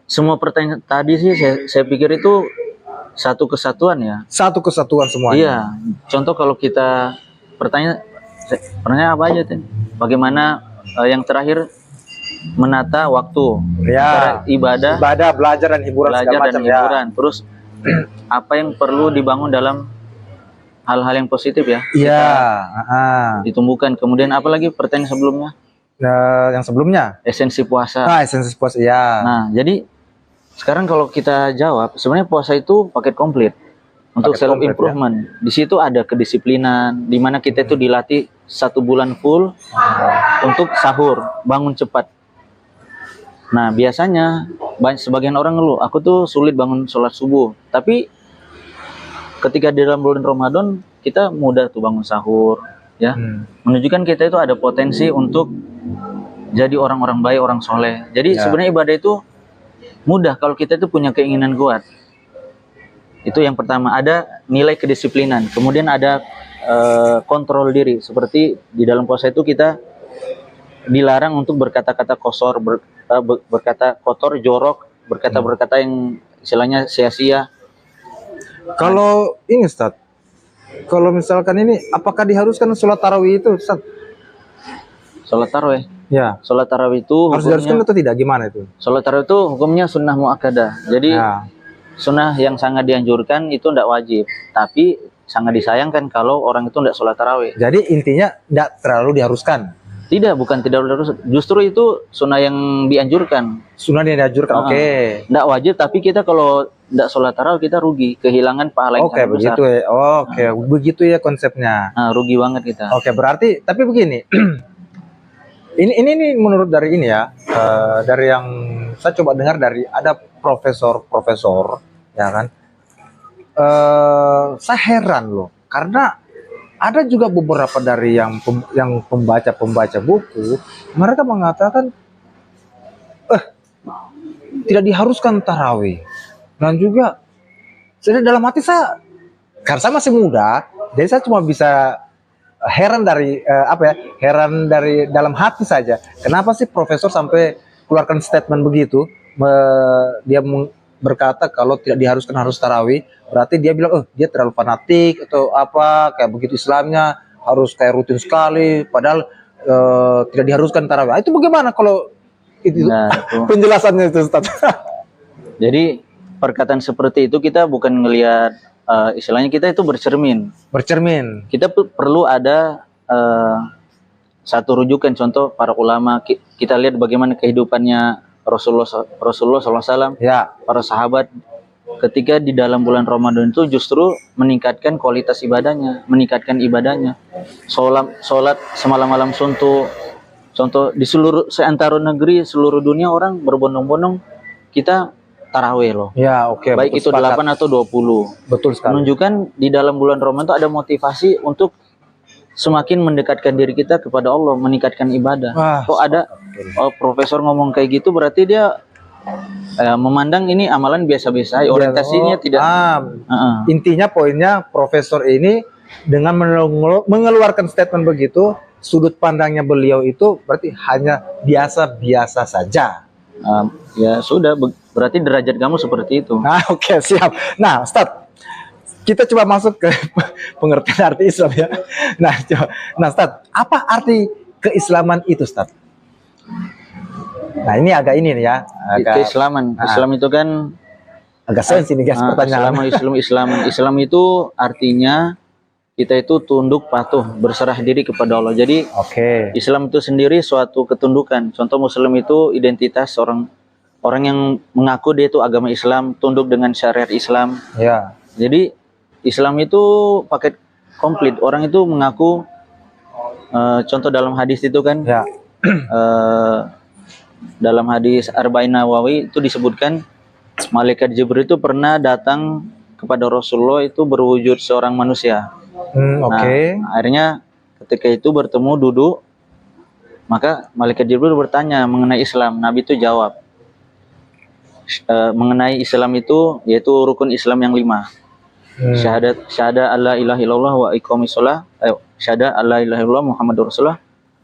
semua pertanyaan tadi sih saya pikir itu satu kesatuan ya. Satu kesatuan semuanya. Iya. Contoh kalau kita pertanyaan apa aja tuh? Bagaimana yang terakhir menata waktu ya, ibadah, belajar dan hiburan, hiburan. Terus apa yang perlu dibangun dalam hal-hal yang positif ya? Iya. Ditumbuhkan. Kemudian apalagi pertanyaan sebelumnya? Yang sebelumnya esensi puasa. Esensi puasa ya. Nah, jadi sekarang kalau kita jawab, sebenarnya puasa itu paket komplit untuk self improvement. Ya? Di situ ada kedisiplinan, di mana kita itu dilatih 1 bulan full untuk sahur, bangun cepat. Nah, biasanya sebagian orang ngeluh, aku tuh sulit bangun sholat subuh. Tapi ketika di dalam bulan Ramadan, kita mudah tuh bangun sahur, ya. Menunjukkan kita itu ada potensi untuk jadi orang-orang baik, orang soleh. Jadi sebenarnya ibadah itu mudah kalau kita itu punya keinginan kuat. Itu yang pertama, ada nilai kedisiplinan. Kemudian ada kontrol diri. Seperti di dalam puasa itu kita dilarang untuk berkata-kata kotor, berkata kotor, jorok, berkata-berkata yang istilahnya sia-sia. Kalau ini Ustaz, kalau misalkan ini, apakah diharuskan sholat tarawih itu Ustaz? Sholat tarawih? Ya. Sholat tarawih itu harus diharuskan atau tidak? Gimana itu? Sholat tarawih itu hukumnya sunnah muakkadah. Jadi sunnah yang sangat dianjurkan, itu tidak wajib. Tapi sangat disayangkan kalau orang itu tidak sholat tarawih. Jadi intinya tidak terlalu diharuskan. Tidak, bukan tidak boleh rusak. Justru itu sunnah yang dianjurkan. Sunnah yang dianjurkan. Oke. Tidak wajib, tapi kita kalau tidak sholat tarawih kita rugi, kehilangan pahala yang Oke, sangat besar. begitu ya. Oke, begitu ya konsepnya. Nah, rugi banget kita. Oke, berarti tapi begini. ini menurut dari ini ya, dari yang saya coba dengar dari ada profesor ya kan. Saya heran loh, karena ada juga beberapa dari yang pembaca buku, mereka mengatakan tidak diharuskan tarawih. Dan juga jadi dalam hati saya, karena saya masih muda, jadi saya cuma bisa heran dari heran dari dalam hati saja. Kenapa sih profesor sampai keluarkan statement begitu? Dia berkata kalau tidak diharuskan harus tarawih, berarti dia bilang, dia terlalu fanatik atau apa, kayak begitu Islamnya harus kayak rutin sekali, padahal tidak diharuskan tarawih. Itu bagaimana kalau itu penjelasannya itu, Ustaz? Jadi perkataan seperti itu kita bukan ngelihat, istilahnya kita itu bercermin. Kita perlu ada satu rujukan, contoh para ulama. Kita lihat bagaimana kehidupannya Rasulullah SAW, ya, para sahabat ketika di dalam bulan Ramadan itu justru meningkatkan kualitas ibadahnya, meningkatkan ibadahnya. Sholat semalam-malam suntuk. Contoh di seantero negeri, seluruh dunia orang berbondong-bondong kita tarawih loh. Ya, oke. Baik itu 8 atau 20. Betul sekali. Menunjukkan di dalam bulan Ramadan itu ada motivasi untuk semakin mendekatkan diri kita kepada Allah, meningkatkan ibadah. Kok ada profesor ngomong kayak gitu, berarti dia memandang ini amalan biasa-biasa, orientasinya tidak. Intinya poinnya profesor ini dengan mengeluarkan statement begitu, sudut pandangnya beliau itu berarti hanya biasa-biasa saja. Ya sudah, berarti derajat kamu seperti itu. Nah, oke, siap. Nah, Ustaz, kita coba masuk ke pengertian arti Islam ya. Nah, Ustaz, apa arti keislaman itu, Ustaz? Nah, ini agak ini nih ya. Keislaman. Islam itu kan agak sensi nih guys pertanyaan. Islam itu artinya kita itu tunduk patuh, berserah diri kepada Allah. Jadi Islam itu sendiri suatu ketundukan. Contoh Muslim itu identitas orang yang mengaku dia itu agama Islam, tunduk dengan syariat Islam. Ya. Jadi Islam itu paket komplit. Orang itu mengaku, contoh dalam hadis itu kan, ya. Dalam hadis Arba'in Nawawi itu disebutkan malaikat Jibril itu pernah datang kepada Rasulullah itu berwujud seorang manusia. Akhirnya ketika itu bertemu duduk, maka malaikat Jibril bertanya mengenai Islam. Nabi itu jawab mengenai Islam itu yaitu rukun Islam yang 5. Syahadat alla ilaha illallah wa iqamis shalah, syahadat alla ilaha illallah Muhammadur Rasulullah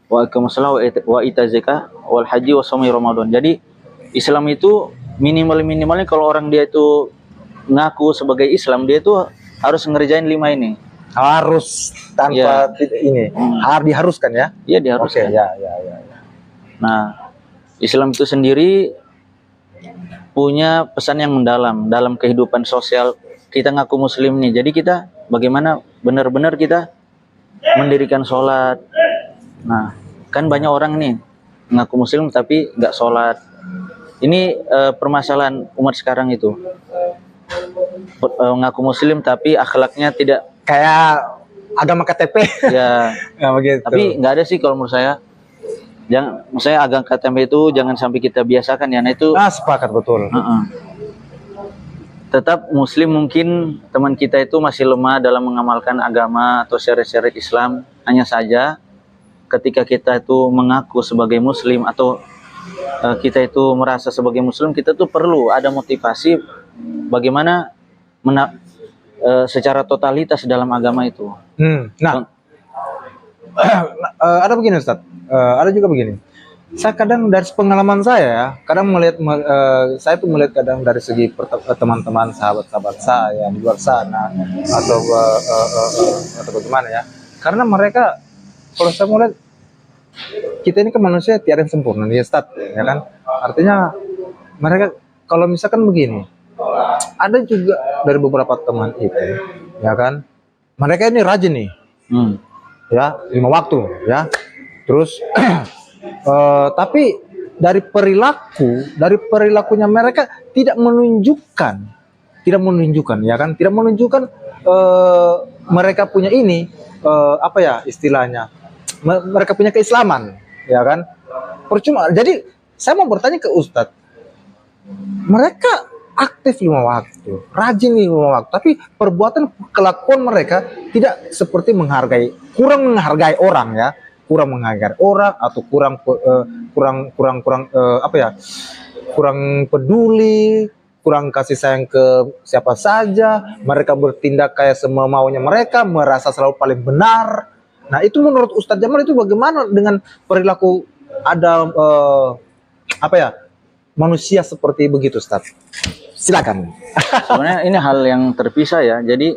wa iqamis shalah wa itaz zakah wal haji wa shaumi Ramadan. Jadi Islam itu minimalnya kalau orang dia itu ngaku sebagai Islam, dia itu harus ngerjain 5 ini. Harus tanpa ini. Harus diharuskan ya? Iya, diharuskan. Ya. Nah, Islam itu sendiri punya pesan yang mendalam dalam kehidupan sosial. Kita ngaku muslim nih, jadi kita bagaimana benar-benar kita mendirikan sholat. Nah, kan banyak orang nih ngaku muslim tapi nggak sholat. Ini permasalahan umat sekarang itu. Ngaku muslim tapi akhlaknya tidak kayak agama KTP. Ya, begitu. Tapi nggak ada sih kalau menurut saya. Saya agama KTP itu jangan sampai kita biasakan ya. Nah itu. Sepakat betul. Tetap muslim mungkin teman kita itu masih lemah dalam mengamalkan agama atau syariat-syariat Islam. Hanya saja ketika kita itu mengaku sebagai muslim atau kita itu merasa sebagai muslim, kita tuh perlu ada motivasi bagaimana secara totalitas dalam agama itu. Ada begini Ustaz, ada juga begini. Saya kadang dari pengalaman saya, kadang saya tuh melihat kadang dari segi teman-teman sahabat-sahabat saya di luar sana atau bagaimana ya. Karena mereka, kalau saya melihat kita ini kan manusia tiada yang sempurna ya Ustaz, ya kan. Artinya mereka kalau misalkan begini, ada juga dari beberapa teman itu, ya kan. Mereka ini rajin nih. Ya, 5 waktu ya. Terus tapi dari perilakunya mereka tidak menunjukkan ya kan, tidak menunjukkan mereka punya ini apa ya istilahnya, mereka punya keislaman ya kan. Percuma. Jadi saya mau bertanya ke Ustadz, mereka aktif 5 waktu, rajin 5 waktu, tapi perbuatan kelakuan mereka tidak seperti kurang menghargai orang ya, kurang menghargai orang atau kurang apa ya, kurang peduli, kurang kasih sayang ke siapa saja. Mereka bertindak kayak semau maunya mereka, merasa selalu paling benar. Nah itu menurut Ustadz Jamal itu bagaimana dengan perilaku ada apa ya, manusia seperti begitu, Ustadz? Silakan. Sebenarnya ini hal yang terpisah ya. Jadi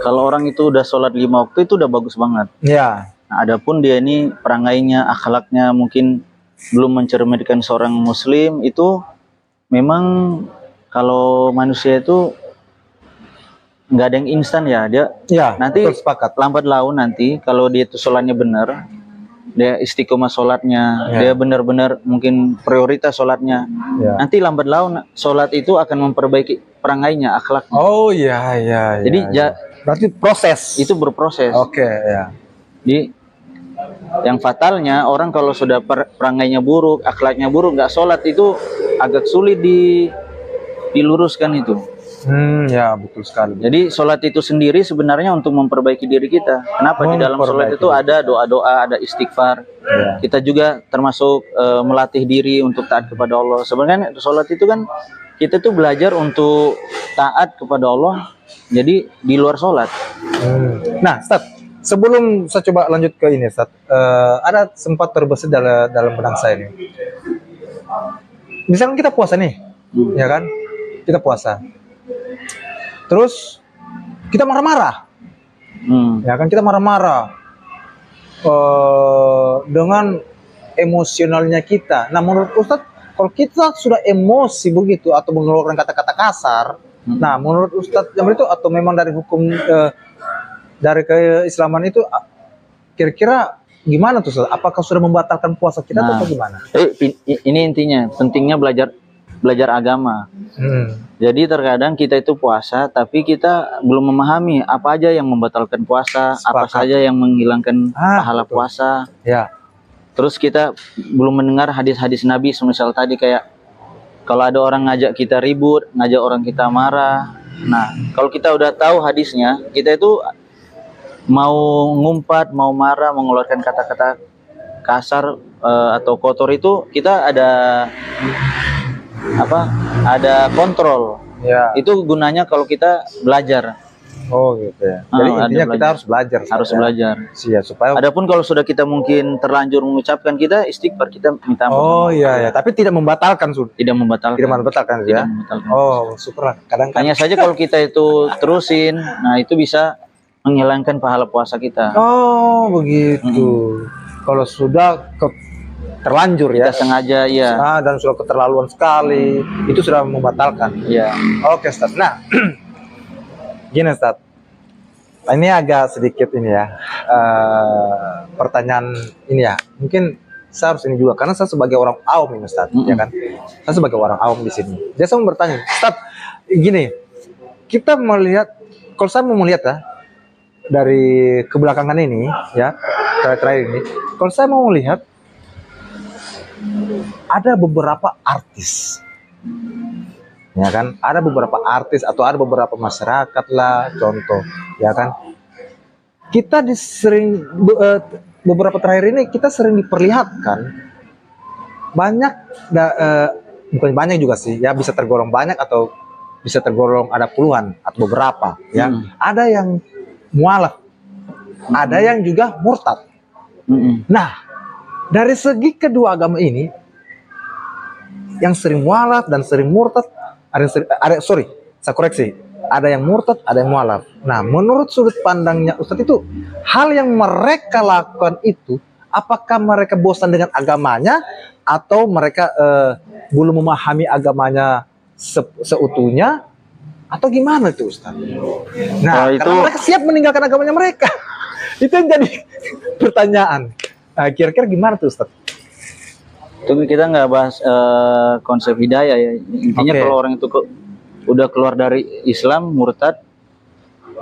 kalau orang itu udah sholat 5 waktu itu udah bagus banget. Ya. Nah, adapun dia ini perangainya, akhlaknya mungkin belum mencerminkan seorang muslim, itu memang kalau manusia itu nggak ada yang instan ya. Dia nanti sepakat. lambat laun nanti kalau dia itu sholatnya benar, dia istiqomah sholatnya, dia benar-benar mungkin prioritas sholatnya, nanti lambat laun sholat itu akan memperbaiki perangainya, akhlaknya. Oh iya. Jadi berarti proses. Itu berproses. Oke, ya. Jadi yang fatalnya orang kalau sudah perangainya buruk, akhlaknya buruk, nggak sholat itu agak sulit diluruskan itu. Ya betul sekali. Jadi sholat itu sendiri sebenarnya untuk memperbaiki diri kita. Kenapa? Di dalam sholat itu ada doa-doa, ada istighfar. Kita juga termasuk melatih diri untuk taat kepada Allah. Sebenarnya sholat itu kan kita tuh belajar untuk taat kepada Allah. Jadi di luar sholat. Nah, Ustaz, sebelum saya coba lanjut ke ini, Ustaz, ada sempat terbesit dalam benak saya ini. Misalkan kita puasa nih, ya kan? Kita puasa. Terus kita marah-marah, ya kan, kita marah-marah dengan emosionalnya kita. Nah menurut Ustadz, kalau kita sudah emosi begitu atau mengeluarkan kata-kata kasar, nah menurut Ustadz yang itu atau memang dari hukum dari keislaman itu kira-kira gimana tuh Ustadz? Apakah sudah membatalkan puasa kita atau gimana? Ini intinya pentingnya belajar agama. Jadi terkadang kita itu puasa tapi kita belum memahami apa aja yang membatalkan puasa, apa saja yang menghilangkan pahala puasa. Ya. Terus kita belum mendengar hadis-hadis Nabi, semisal tadi kayak kalau ada orang ngajak kita ribut, ngajak orang kita marah. Nah, kalau kita udah tahu hadisnya, kita itu mau ngumpat, mau marah, mengeluarkan kata-kata kasar atau kotor itu kita ada kontrol. Itu gunanya kalau kita belajar. Oh gitu ya. Jadi intinya kita harus belajar. Belajar. Iya, supaya. Adapun kalau sudah kita mungkin terlanjur mengucapkan, kita istighfar, kita minta ampun. Oh iya. Tapi tidak membatalkan, Tidak membatalkan. Tidak membatalkan ya. Oh syukur. Kadang-kadang. Hanya saja kalau kita itu terusin, nah itu bisa menghilangkan pahala puasa kita. Oh begitu. Kalau sudah terlanjur ya, kita sengaja dan sudah keterlaluan sekali, itu sudah membatalkan. Oke Ustaz. Nah gini Ustaz, ini agak sedikit ini ya, pertanyaan ini ya, mungkin saya harus ini juga karena saya sebagai orang awam ini Ustaz, ya kan, saya sebagai orang awam di sini. Jadi saya mau bertanya Ustaz, gini, kita melihat, kalau saya mau melihat ya dari kebelakangan ini ya, terakhir ini, kalau saya mau melihat ada beberapa artis, ya kan, ada beberapa artis atau ada beberapa masyarakat lah, contoh, ya kan, kita beberapa terakhir ini kita sering diperlihatkan banyak, bukan banyak juga sih, ya bisa tergolong banyak atau bisa tergolong ada puluhan atau beberapa, ya, ada yang mualaf, ada yang juga murtad. Nah, dari segi kedua agama ini, yang sering mualaf dan sering murtad, saya koreksi, ada yang murtad, ada yang mualaf. Nah, menurut sudut pandangnya Ustadz itu, hal yang mereka lakukan itu, apakah mereka bosan dengan agamanya, atau mereka belum memahami agamanya seutuhnya, atau gimana itu Ustadz? Nah, karena mereka siap meninggalkan agamanya mereka. Itu yang jadi pertanyaan. Kira-kira gimana tuh Ustaz? Itu kita nggak bahas konsep hidayah ya. Intinya Oke. kalau orang itu udah keluar dari Islam, murtad,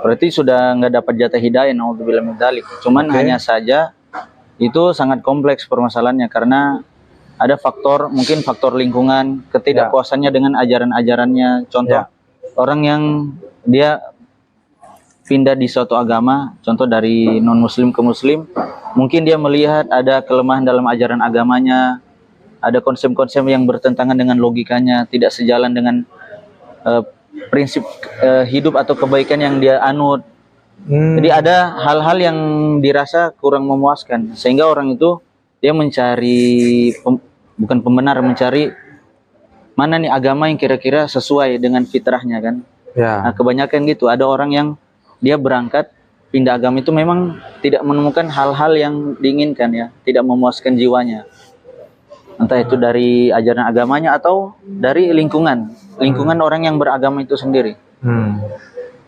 berarti sudah nggak dapat jatah hidayah. Naudzubillah min dzalik. Cuman Oke. hanya saja itu sangat kompleks permasalahannya karena ada faktor, mungkin faktor lingkungan, ketidakpuasannya dengan ajaran-ajarannya. Contoh, Ya. orang yang dia pindah di suatu agama, contoh dari non-muslim ke muslim, mungkin dia melihat ada kelemahan dalam ajaran agamanya, ada konsep-konsep yang bertentangan dengan logikanya, tidak sejalan dengan eh, prinsip hidup atau kebaikan yang dia anut. Jadi ada hal-hal yang dirasa kurang memuaskan, sehingga orang itu dia mencari bukan pembenar, mencari mana nih agama yang kira-kira sesuai dengan fitrahnya kan. Ya. Nah, kebanyakan gitu, ada orang yang dia berangkat pindah agama itu memang tidak menemukan hal-hal yang diinginkan ya, tidak memuaskan jiwanya. Entah itu dari ajaran agamanya atau dari lingkungan orang yang beragama itu sendiri.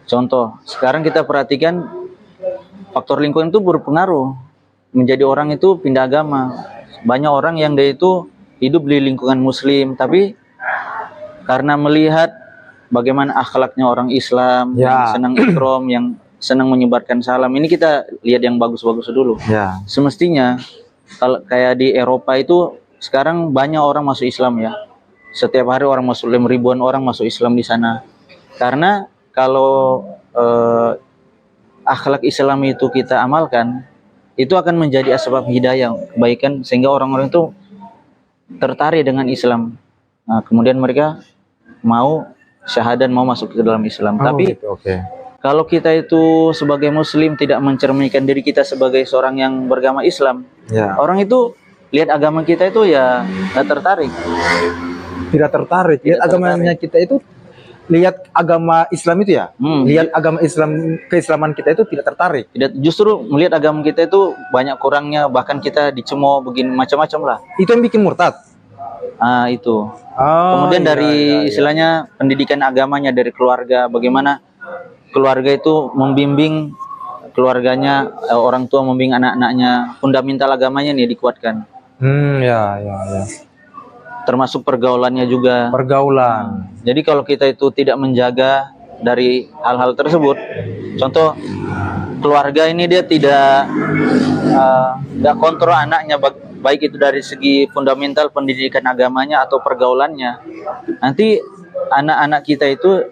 Contoh, sekarang kita perhatikan faktor lingkungan itu berpengaruh menjadi orang itu pindah agama. Banyak orang yang dia itu hidup di lingkungan muslim, tapi karena melihat bagaimana akhlaknya orang Islam, Ya. yang senang ikram, yang senang menyebarkan salam, ini kita lihat yang bagus-bagus dulu. Ya. Semestinya kalau kayak di Eropa itu sekarang banyak orang masuk Islam ya. Setiap hari orang Muslim, ribuan orang masuk Islam di sana. Karena kalau akhlak Islam itu kita amalkan, itu akan menjadi asbab hidayah, kebaikan, sehingga orang-orang itu tertarik dengan Islam. Nah, kemudian mereka mau syahadat, mau masuk ke dalam Islam. Tapi gitu, oke. kalau kita itu sebagai Muslim tidak mencerminkan diri kita sebagai seorang yang beragama Islam, Ya. orang itu lihat agama kita itu ya nggak tertarik. Tidak tertarik. Lihat Tidak agamanya kita itu, lihat agama Islam itu ya. Hmm. Lihat agama Islam, keislaman kita itu tidak tertarik. Tidak, justru melihat agama kita itu banyak kurangnya, bahkan kita dicemooh begini macam-macam lah. Itu yang bikin murtad. Ah itu. Oh, Kemudian iya, dari iya, iya. istilahnya pendidikan agamanya dari keluarga, bagaimana keluarga itu membimbing keluarganya, orang tua membimbing anak-anaknya, fundamental agamanya nih dikuatkan. Ya, ya, ya. Termasuk pergaulannya juga. Pergaulan. Jadi kalau kita itu tidak menjaga dari hal-hal tersebut, contoh keluarga ini dia tidak kontrol anaknya, baik itu dari segi fundamental pendidikan agamanya atau pergaulannya, nanti anak-anak kita itu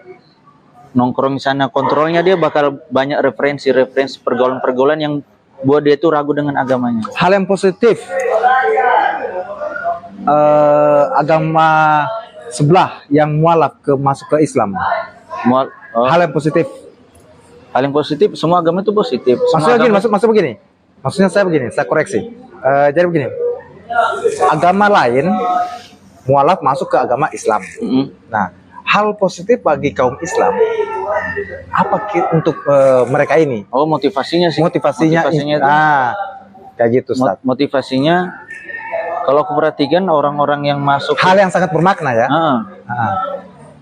nongkrong di sana, kontrolnya dia bakal banyak referensi pergaulan-pergaulan yang buat dia itu ragu dengan agamanya. Hal yang positif, agama sebelah yang mualaf masuk ke Islam. Hal yang positif. Hal yang positif, semua agama itu positif. Maksudnya begini, maksud begini. Maksudnya saya begini, saya koreksi. Jadi begini, agama lain mualaf masuk ke agama Islam. Nah, hal positif bagi kaum Islam apa untuk mereka ini? Oh, motivasinya sih. Motivasinya itu, kayak gitu, Ustaz. motivasinya kalau aku perhatikan orang-orang yang masuk hal yang sangat bermakna ya.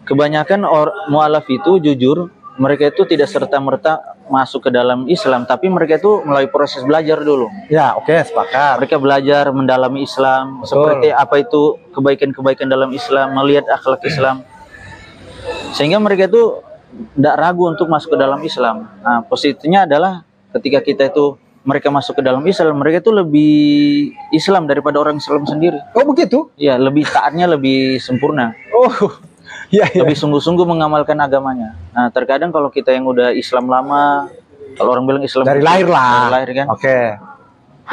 Kebanyakan mualaf itu jujur, mereka itu tidak serta-merta masuk ke dalam Islam, tapi mereka itu melalui proses belajar dulu. Ya, oke, sepakat. Mereka belajar mendalami Islam, seperti apa itu kebaikan-kebaikan dalam Islam, melihat akhlak Islam, sehingga mereka itu tidak ragu untuk masuk ke dalam Islam. Nah, positifnya adalah ketika kita itu mereka masuk ke dalam Islam, mereka itu lebih Islam daripada orang Islam sendiri. Oh, begitu? Ya, lebih taatnya lebih sempurna. Oh, ya, ya. Lebih sungguh-sungguh mengamalkan agamanya. Nah, terkadang kalau kita yang udah Islam lama, kalau orang bilang Islam dari lahir lah. Dari lahir kan. Oke.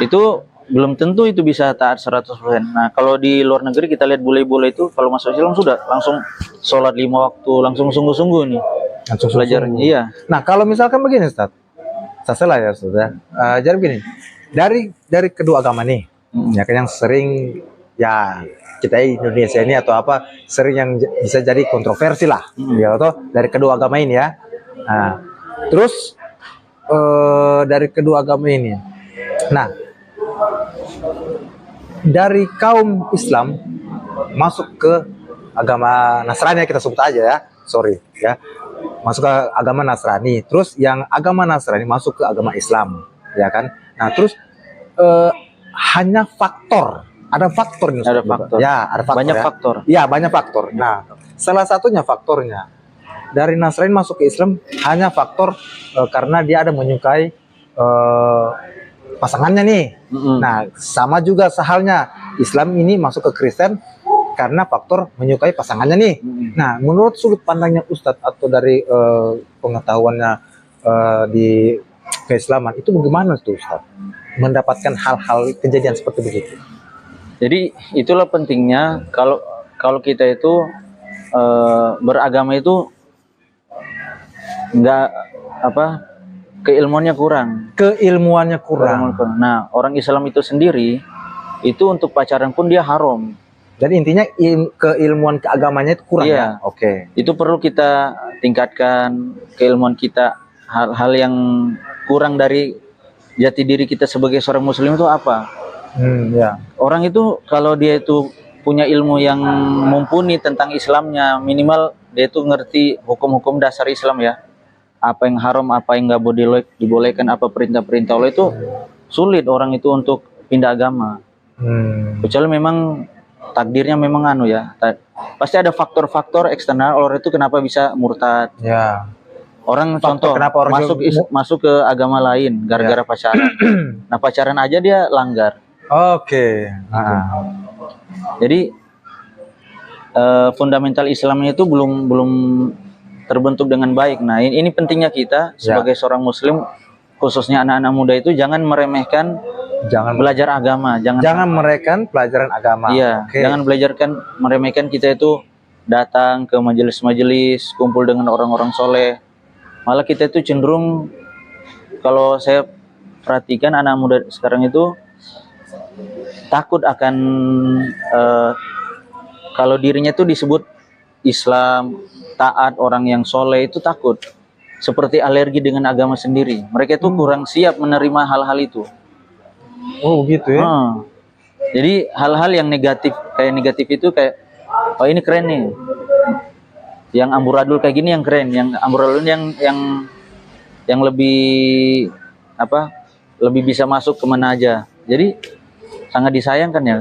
Itu belum tentu itu bisa taat 100%. Nah, kalau di luar negeri kita lihat bule-bule itu kalau masuk Islam sudah langsung sholat 5 waktu, langsung sungguh-sungguh nih. Langsung belajarnya. Iya. Nah, kalau misalkan begini, Ustaz. Saya salah ya, Ustaz ya. Jadi begini. Dari kedua agama nih, ya kan yang sering ya kita Indonesia ini atau apa sering yang bisa jadi kontroversi lah, ya atau dari kedua agama ini ya. Nah, terus dari kedua agama ini, nah dari kaum Islam masuk ke agama Nasrani, kita sebut aja ya, sorry ya, masuk ke agama Nasrani, terus yang agama Nasrani masuk ke agama Islam, ya kan. Nah, terus hanya faktor. Ada faktor ini. Ada Ustaz. faktor. Ya, ada faktor. Banyak ya. faktor. Ya, banyak faktor. Nah, salah satunya faktornya dari Nasrani masuk ke Islam hanya faktor karena dia ada menyukai pasangannya nih. Nah, sama juga sehalnya Islam ini masuk ke Kristen karena faktor menyukai pasangannya nih. Nah, menurut sudut pandangnya Ustadz atau dari pengetahuannya di keislaman itu bagaimana tuh Ustadz mendapatkan hal-hal kejadian seperti begitu? Jadi itulah pentingnya kalau kita itu beragama itu nggak keilmuannya kurang. Keilmuannya kurang. Nah, orang Islam itu sendiri itu untuk pacaran pun dia haram. Jadi intinya keilmuan keagamanya itu kurang. Iya. Ya. Oke. Itu perlu kita tingkatkan keilmuan kita. Hal-hal yang kurang dari jati diri kita sebagai seorang Muslim itu apa? Ya. Orang itu kalau dia itu punya ilmu yang mumpuni tentang Islamnya, minimal dia itu ngerti hukum-hukum dasar Islam ya. Apa yang haram, apa yang nggak boleh dibolehkan, apa perintah-perintah Allah itu sulit orang itu untuk pindah agama. Kecuali memang takdirnya memang pasti ada faktor-faktor eksternal orang itu kenapa bisa murtad. Ya. Orang Faktor contoh kenapa orang masuk ke agama lain gara-gara pacaran. Nah, pacaran aja dia langgar. Oke. Jadi fundamental Islamnya itu belum terbentuk dengan baik. Nah, ini pentingnya kita sebagai seorang Muslim, khususnya anak-anak muda itu jangan meremehkan belajar agama, jangan meremehkan pelajaran agama. Iya, jangan meremehkan kita itu datang ke majelis-majelis, kumpul dengan orang-orang soleh. Malah kita itu cenderung, kalau saya perhatikan anak muda sekarang itu takut akan kalau dirinya itu disebut Islam, taat, orang yang soleh itu takut. Seperti alergi dengan agama sendiri. Mereka itu kurang siap menerima hal-hal itu. Oh gitu ya. Jadi hal-hal yang negatif itu kayak, oh ini keren nih. Yang amburadul kayak gini yang keren, yang amburadul yang lebih lebih bisa masuk kemana aja. Jadi sangat disayangkan ya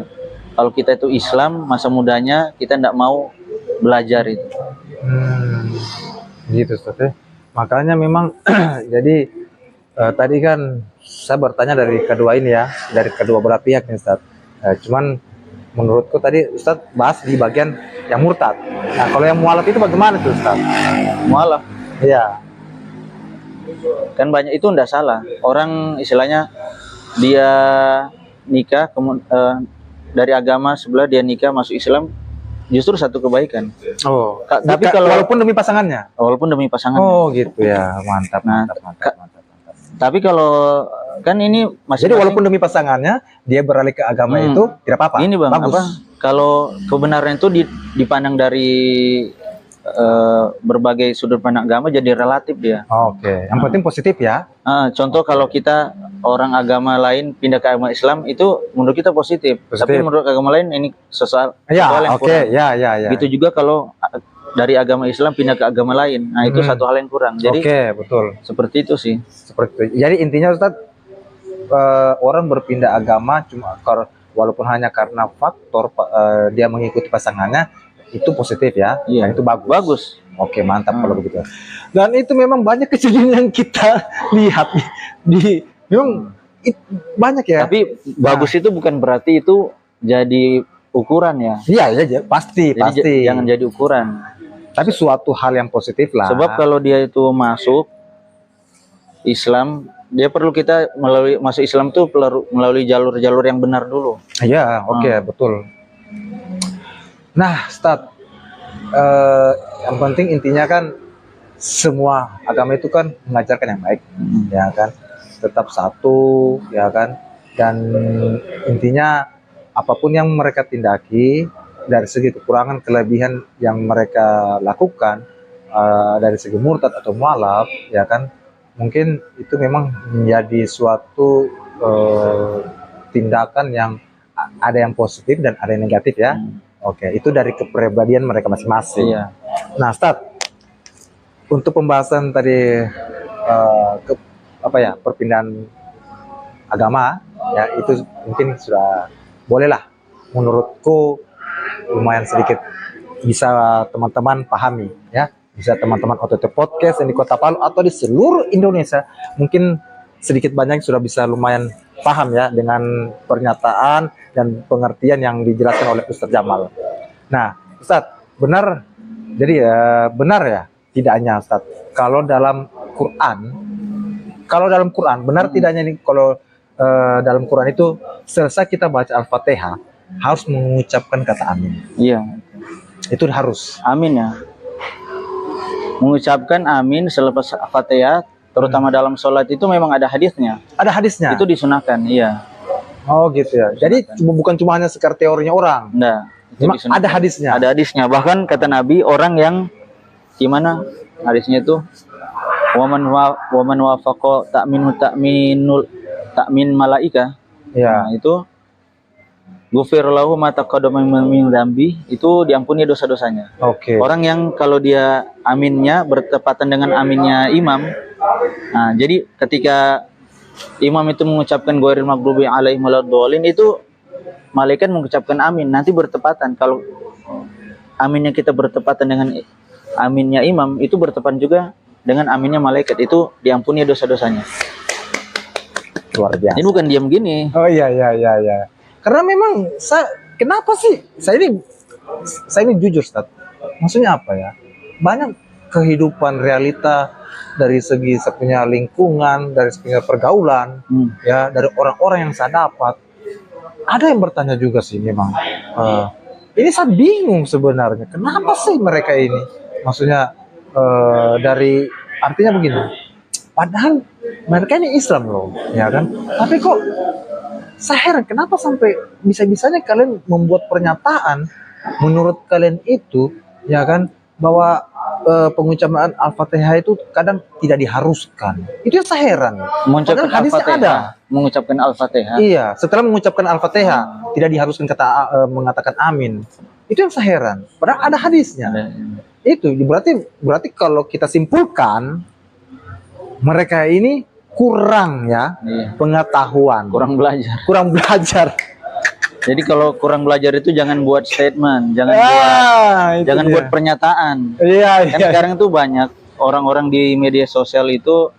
kalau kita itu Islam masa mudanya kita tidak mau belajar itu. Gitu Ustaz ya. Makanya memang jadi tadi kan saya bertanya dari kedua ini ya, dari kedua belah pihak nih Ustaz. Cuman menurutku tadi Ustaz bahas di bagian yang murtad. Nah kalau yang mualaf itu bagaimana tuh Ustaz? Mualaf? Iya. Kan banyak itu enggak salah. Orang istilahnya dia nikah dari agama sebelah dia nikah masuk Islam justru satu kebaikan. Oh, tapi kalau walaupun demi pasangannya. Walaupun demi pasangannya. Oh, gitu ya. Mantap. Tapi kalau kan ini masih jadi walaupun demi pasangannya dia beralih ke agama itu tidak apa-apa. Ini Bang, bagus. Kalau kebenaran itu dipandang dari berbagai sudut pandang agama jadi relatif dia. Oke. Yang penting positif ya. Contoh kalau kita orang agama lain pindah ke agama Islam itu menurut kita positif. Tapi menurut agama lain ini sesuatu hal yang kurang. Ya. Gitu juga kalau dari agama Islam pindah ke agama lain. Nah, itu satu hal yang kurang. Jadi betul. Seperti itu sih. Seperti itu. Jadi intinya Ustaz orang berpindah agama cuma walaupun hanya karena faktor dia mengikuti pasangannya itu positif ya. Iya. Nah, itu bagus. Bagus. Oke, mantap kalau begitu. Dan itu memang banyak kejadian yang kita lihat memang banyak ya. Tapi bagus itu bukan berarti itu jadi ukuran ya. Iya, pasti. Jangan jadi ukuran. Tapi suatu hal yang positif lah. Sebab kalau dia itu masuk Islam, dia perlu kita masuk Islam tuh melalui jalur-jalur yang benar dulu. Iya, betul. Nah, Ustaz, yang penting intinya kan semua agama itu kan mengajarkan yang baik, ya kan, tetap satu, ya kan, dan intinya apapun yang mereka tindaki dari segi kekurangan kelebihan yang mereka lakukan dari segi murtad atau mualaf, ya kan, mungkin itu memang menjadi suatu tindakan yang ada yang positif dan ada yang negatif ya. Oke, itu dari kepribadian mereka masing-masing. Iya. Nah, Ustaz, untuk pembahasan tadi perpindahan agama, ya itu mungkin sudah bolehlah menurutku lumayan sedikit bisa teman-teman pahami ya, bisa teman-teman OTT Podcast yang di Kota Palu atau di seluruh Indonesia mungkin sedikit banyak sudah bisa lumayan paham ya dengan pernyataan dan pengertian yang dijelaskan oleh Ustadz Jamal. Nah, Ustadz, benar, jadi benar ya tidaknya Ustadz, kalau dalam Quran benar tidaknya nih kalau dalam Quran itu selesai kita baca Al-Fatihah harus mengucapkan kata amin. Iya. Itu harus. Amin ya. Mengucapkan amin selepas Fatihah, terutama dalam sholat itu memang ada hadisnya. Ada hadisnya. Itu disunahkan, iya. Oh gitu ya. Jadi bukan cuma hanya sekedar teorinya orang. Nah, itu Cuma disunahkan. ada hadisnya. Ada hadisnya. Bahkan kata Nabi, orang yang gimana hadisnya itu, waman wafaqo takmin malaika. Ya. Nah, itu Ghufir lahu ma taqaddama min dzambi, itu diampuni dosa-dosanya. Oke. Orang yang kalau dia aminnya bertepatan dengan aminnya imam. Nah, jadi ketika imam itu mengucapkan ghairil maghdubi alaihim waladdallin, itu malaikat mengucapkan amin, nanti bertepatan. Kalau aminnya kita bertepatan dengan aminnya imam, itu bertepatan juga dengan aminnya malaikat, itu diampuni dosa-dosanya. Luar biasa. Ini bukan diam gini. Oh iya. Karena memang kenapa sih saya ini jujur Ustaz. Maksudnya apa ya? Banyak kehidupan realita dari segi punya lingkungan, dari punya pergaulan, ya, dari orang-orang yang saya dapat. Ada yang bertanya juga sih memang. Ini saya bingung sebenarnya. Kenapa sih mereka ini? Maksudnya dari artinya begini. Padahal mereka ini Islam loh, ya kan? Tapi kok saya heran kenapa sampai bisa-bisanya kalian membuat pernyataan menurut kalian itu, ya kan, bahwa pengucapan Al-Fatihah itu kadang tidak diharuskan. Itu yang saya heran. Mengucapkan Padahal hadisnya ada. Al-Fatihah. Mengucapkan Al-Fatihah. Iya, setelah mengucapkan Al-Fatihah tidak diharuskan mengatakan amin. Itu yang saya heran. Padahal ada hadisnya. Itu berarti kalau kita simpulkan mereka ini kurang ya, pengetahuan, Kurang belajar. Jadi kalau kurang belajar itu jangan buat statement, jangan buat pernyataan. Iya. Kan sekarang tuh banyak orang-orang di media sosial itu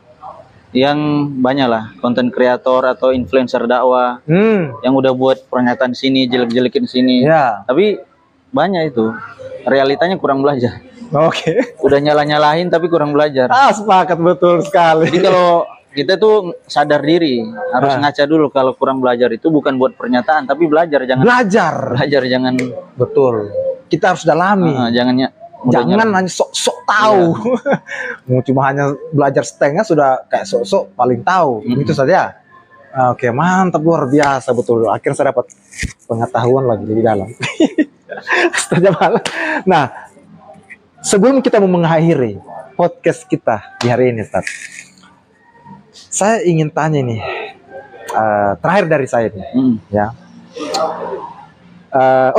yang banyak lah konten kreator atau influencer dakwah yang udah buat pernyataan sini, jelek-jelekin sini. Ya. Tapi banyak itu realitanya kurang belajar. Oke. Udah nyala-nyalahin tapi kurang belajar. Sepakat betul sekali. Jadi kalau kita tuh sadar diri, harus ngaca dulu kalau kurang belajar itu bukan buat pernyataan tapi belajar, jangan jangan betul. Kita harus dalami. Jangan hanya sok-sok tahu. Mau cuma hanya belajar setengah sudah kayak sok-sok paling tahu. Itu saja. Oke, mantap, luar biasa betul. Akhirnya saya dapat pengetahuan lagi di dalam. Astaga malah. Nah, sebelum kita mau mengakhiri podcast kita di hari ini, Ustaz, saya ingin tanya nih, terakhir dari saya nih, ya.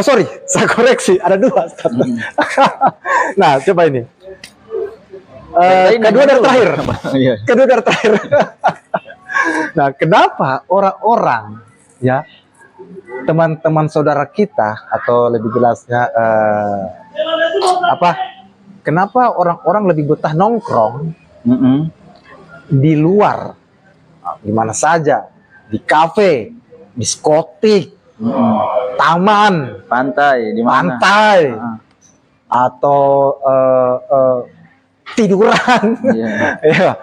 Sorry, saya koreksi, ada dua. Nah, coba ini. Kedua dari terakhir. Kedua dari terakhir. Nah, kenapa orang-orang, ya, teman-teman saudara kita, atau lebih jelasnya, kenapa orang-orang lebih betah nongkrong di luar, di mana saja, di kafe, diskotik, taman, pantai, di mana? Pantai, atau tiduran, ya,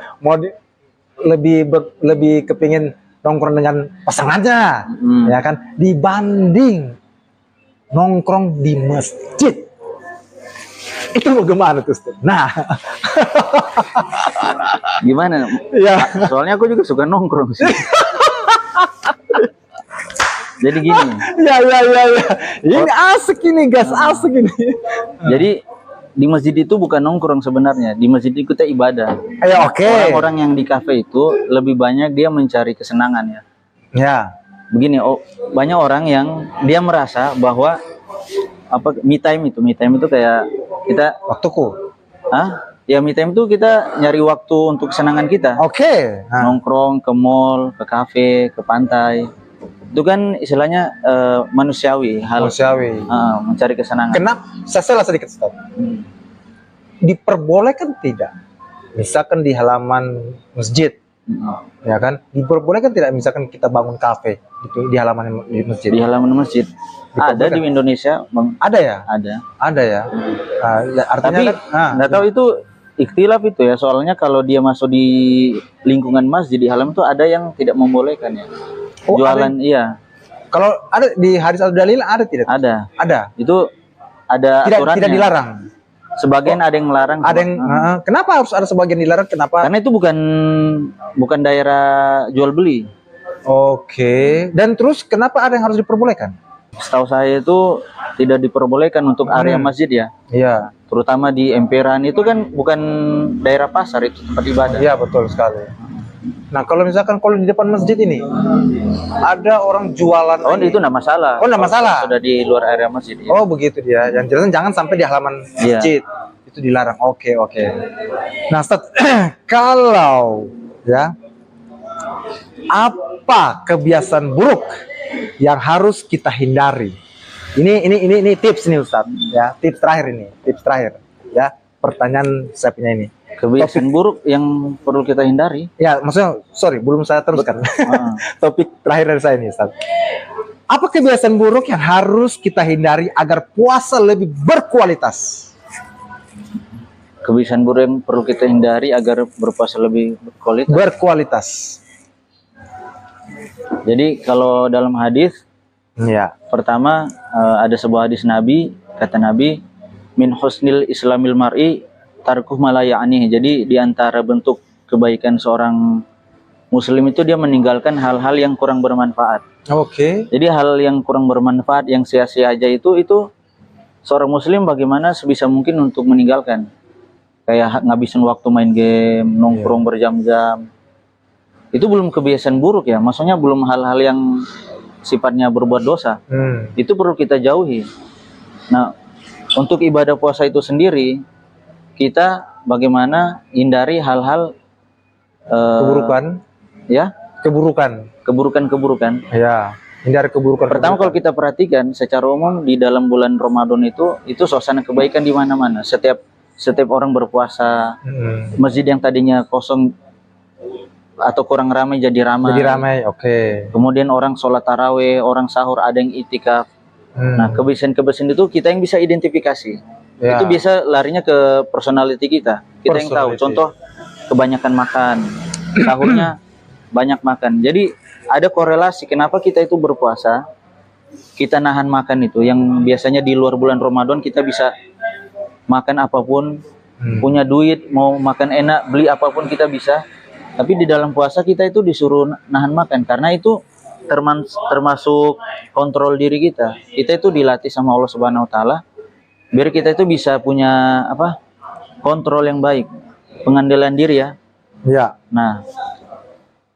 lebih kepingin nongkrong dengan pasangannya, ya kan, dibanding nongkrong di masjid. Itu bagaimana tuh? Nah, gimana? Ya. Soalnya aku juga suka nongkrong sih. Jadi gini. Ya. Ini asik ini, gas asik ini. Jadi di masjid itu bukan nongkrong sebenarnya. Di masjid itu kita ibadah. Ya, oke. Orang-orang yang di kafe itu lebih banyak dia mencari kesenangan ya. Ya. Begini, banyak orang yang dia merasa bahwa me time itu kayak kita waktuku. Ya me time itu kita nyari waktu untuk kesenangan kita. Oke. Nongkrong ke mall, ke kafe, ke pantai. Itu kan istilahnya manusiawi, hal Manusiawi. mencari kesenangan. Kenapa? Saya salah sedikit, Ustaz. Diperbolehkan tidak? Misalkan di halaman masjid, ya kan? Diperbolehkan tidak? Misalkan kita bangun kafe gitu di halaman di masjid. Di halaman masjid. Ada di Indonesia, Bang. Ada ya? Ada. Ada ya. Artinya Tapi kan, nggak tahu itu ikhtilaf itu ya. Soalnya kalau dia masuk di lingkungan masjid di halaman itu ada yang tidak membolehkan ya. Oh, Jualan iya. kalau ada di hadis al-dalil ada tidak? Ada. Ada. Itu ada Tidak aturannya. tidak dilarang. Sebagian ada yang melarang. Ada yang kenapa harus ada sebagian dilarang? Kenapa? Karena itu bukan daerah jual beli. Oke. Dan terus kenapa ada yang harus diperbolehkan? Setahu saya itu tidak diperbolehkan untuk area masjid ya. Iya. Terutama di emperan itu kan bukan daerah pasar, itu tempat ibadah. Iya, betul sekali. Nah, kalau misalkan kalau di depan masjid ini ada orang jualan, Oh, itu enggak masalah. Oh, enggak masalah. Sudah di luar area masjid. Ya. Oh, begitu dia. Yang jelas jangan sampai di halaman Iya. masjid. Itu dilarang. Oke. Nah, Ustaz, kalau ya apa kebiasaan buruk yang harus kita hindari? Ini tips nih, Ustaz. Ya, tips terakhir ya. Pertanyaan saya punya ini. Kebiasaan buruk yang perlu kita hindari. Ya, maksudnya, sorry, belum saya teruskan. Topik terakhir dari saya ini, Ustaz. Apa kebiasaan buruk yang harus kita hindari agar puasa lebih berkualitas? Kebiasaan buruk yang perlu kita hindari agar berpuasa lebih berkualitas. Berkualitas. Jadi kalau dalam hadis, Ya. pertama ada sebuah hadis Nabi, kata Nabi, min husnil islamil mar'i tarkuh ma la ya'nih. Jadi di antara bentuk kebaikan seorang muslim itu dia meninggalkan hal-hal yang kurang bermanfaat. Oke. Jadi hal yang kurang bermanfaat, yang sia-sia aja itu seorang muslim bagaimana sebisa mungkin untuk meninggalkan. Kayak ngabisin waktu main game, nongkrong berjam-jam. Itu belum kebiasaan buruk ya. Maksudnya belum hal-hal yang sifatnya berbuat dosa. Itu perlu kita jauhi. Nah, untuk ibadah puasa itu sendiri, kita bagaimana hindari hal-hal Keburukan. ya, keburukan-keburukan. Ya. Hindari keburukan. Pertama kalau kita perhatikan secara umum di dalam bulan Ramadan itu suasana kebaikan di mana-mana. Setiap orang berpuasa, masjid yang tadinya kosong atau kurang ramai jadi ramai. Jadi ramai. Oke. Kemudian orang sholat taraweh, orang sahur, ada yang itikaf. Nah, kebiasaan-kebiasaan itu kita yang bisa identifikasi. Ya. Itu biasa larinya ke personality kita. Kita yang tahu. Personality. Contoh, kebanyakan makan, sahurnya banyak makan. Jadi ada korelasi kenapa kita itu berpuasa, kita nahan makan itu. Yang biasanya di luar bulan Ramadan kita bisa makan apapun, punya duit, mau makan enak, beli apapun kita bisa. Tapi di dalam puasa kita itu disuruh nahan makan karena itu termasuk kontrol diri kita. Kita itu dilatih sama Allah Subhanahu wa taala biar kita itu bisa punya kontrol yang baik, pengendalian diri ya. Ya. Nah,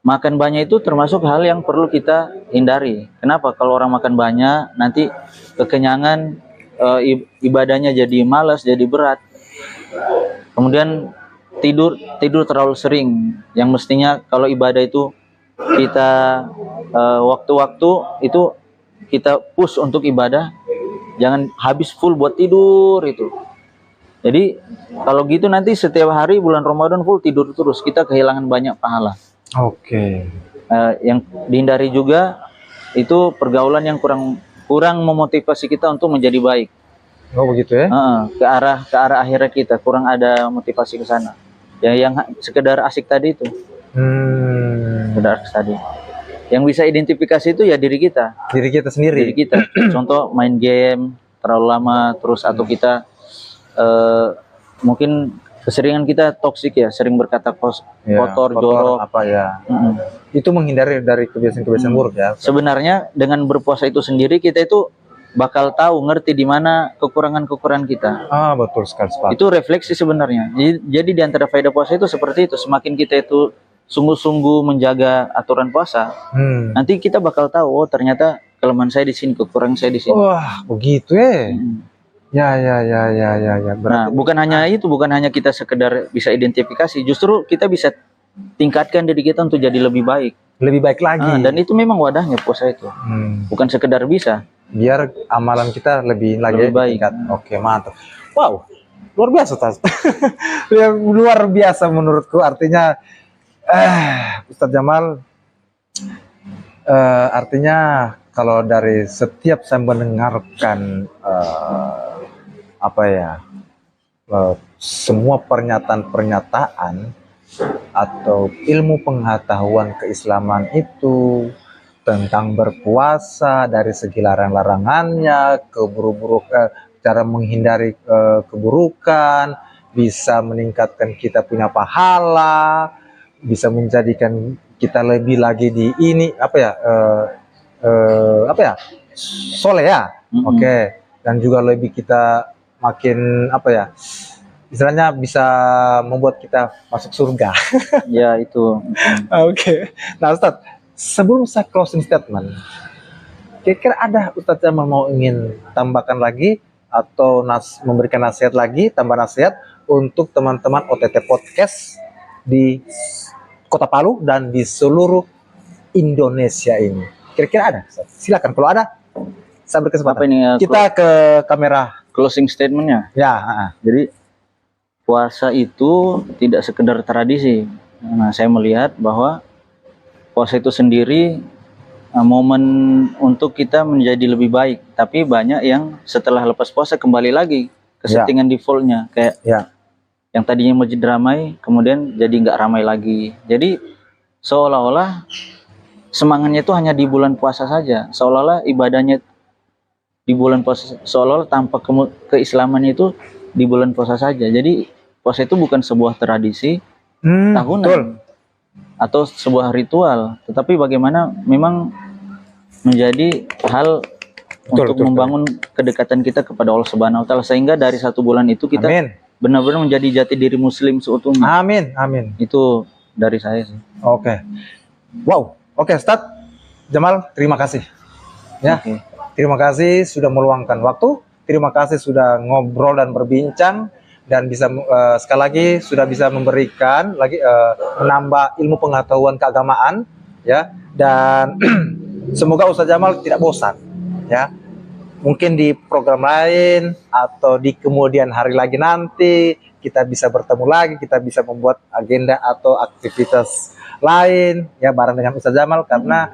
makan banyak itu termasuk hal yang perlu kita hindari. Kenapa? Kalau orang makan banyak nanti kekenyangan, ibadahnya jadi malas, jadi berat. Kemudian tidur terlalu sering, yang mestinya kalau ibadah itu kita waktu-waktu itu kita push untuk ibadah, jangan habis full buat tidur itu. Jadi kalau gitu nanti setiap hari bulan Ramadan full tidur terus, kita kehilangan banyak pahala. Oke. Yang dihindari juga itu pergaulan yang kurang memotivasi kita untuk menjadi baik. Oh, begitu ya? Ke arah akhirat kita, kurang ada motivasi ke sana. Ya, yang sekedar asik tadi itu. Sekedar asik tadi. Yang bisa identifikasi itu ya diri kita. Diri kita sendiri. Diri kita. Contoh main game terlalu lama terus, atau kita mungkin keseringan kita toksik ya, sering berkata kotor, jorok apa ya. Itu menghindari dari kebiasaan-kebiasaan buruk ya. Sebenarnya dengan berpuasa itu sendiri kita itu bakal tahu, ngerti di mana kekurangan-kekurangan kita. Betul sekali, Pak. Itu refleksi sebenarnya. Jadi di antara faedah puasa itu seperti itu. Semakin kita itu sungguh-sungguh menjaga aturan puasa, nanti kita bakal tahu, oh ternyata kelemahan saya di sini, kekurangan saya di sini. Wah, begitu ya. Ya. Nah, bukan hanya kita sekedar bisa identifikasi, justru kita bisa tingkatkan diri kita untuk jadi lebih baik. lebih baik lagi. Dan itu memang wadahnya puasa itu, bukan sekedar bisa. Biar amalan kita lebih lagi Lebih baik. tingkat. Oke, mantap. Wow, luar biasa Tas. Luar biasa menurutku. Artinya Ustadz Jamal, artinya kalau dari setiap saya mendengarkan semua pernyataan-pernyataan atau ilmu pengetahuan keislaman itu tentang berpuasa dari segi larang-larangannya, cara menghindari keburukan, bisa meningkatkan kita punya pahala, bisa menjadikan kita lebih lagi di ini soleh ya. Oke. Dan juga lebih kita makin istilahnya bisa membuat kita masuk surga. Ya itu. Oke. Nah Ustadz, sebelum saya closing statement, kira-kira ada Ustadz yang mau ingin tambahkan lagi atau memberikan nasihat lagi, tambah nasihat untuk teman-teman OTT Podcast di Kota Palu dan di seluruh Indonesia ini? Kira-kira ada? Silakan kalau ada, saya berkesempatan. Apa ini, kita ke kamera. Closing statementnya. Ya. Jadi puasa itu tidak sekedar tradisi. Nah, saya melihat bahwa puasa itu sendiri momen untuk kita menjadi lebih baik. Tapi banyak yang setelah lepas puasa kembali lagi ke settingan defaultnya, kayak yang tadinya masjid ramai, kemudian jadi nggak ramai lagi. Jadi seolah-olah semangatnya itu hanya di bulan puasa saja, seolah-olah ibadahnya di bulan puasa, seolah-olah tanpa keislamannya itu di bulan puasa saja. Jadi puasa itu bukan sebuah tradisi tahunan, betul, atau sebuah ritual, tetapi bagaimana memang menjadi hal untuk membangun kedekatan kita kepada Allah Subhanahu Wa Taala, sehingga dari satu bulan itu kita benar-benar menjadi jati diri Muslim seutuhnya. Amin, amin. Itu dari saya sih. Oke. Wow. Oke, Ustadz Jamal, terima kasih. Ya, terima kasih sudah meluangkan waktu. Terima kasih sudah ngobrol dan berbincang, dan bisa sekali lagi sudah bisa memberikan lagi menambah ilmu pengetahuan keagamaan, ya. Dan semoga Ustadz Jamal tidak bosan, ya. Mungkin di program lain atau di kemudian hari lagi nanti kita bisa bertemu lagi, kita bisa membuat agenda atau aktivitas lain ya bareng dengan Ustadz Jamal, karena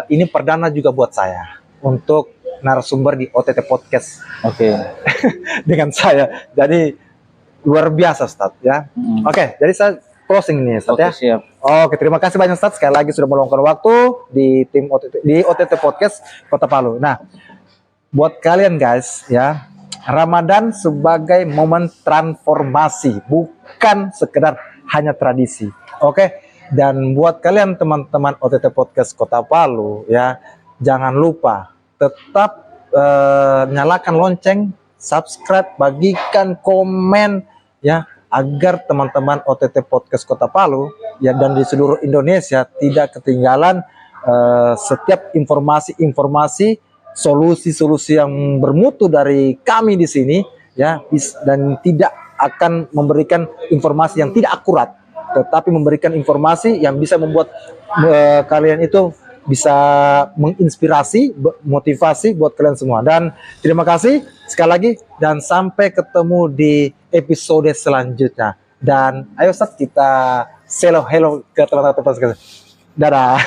ini perdana juga buat saya untuk narasumber di OTT Podcast. Dengan saya. Jadi luar biasa Ustadz ya. Oke, jadi saya closing nih Ustadz ya. Siap. Oke, terima kasih banyak Ustadz sekali lagi sudah meluangkan waktu di tim OTT Podcast Kota Palu. Nah, buat kalian guys ya, Ramadan sebagai momen transformasi, bukan sekedar hanya tradisi. Oke. Dan buat kalian teman-teman OTT Podcast Kota Palu ya, jangan lupa tetap nyalakan lonceng, subscribe, bagikan komen ya, agar teman-teman OTT Podcast Kota Palu ya dan di seluruh Indonesia tidak ketinggalan setiap informasi-informasi, solusi-solusi yang bermutu dari kami di sini ya, dan tidak akan memberikan informasi yang tidak akurat, tetapi memberikan informasi yang bisa membuat kalian itu bisa menginspirasi, motivasi buat kalian semua. Dan terima kasih sekali lagi, dan sampai ketemu di episode selanjutnya. Dan ayo Ustaz, kita hello ke teman-teman. Dadah.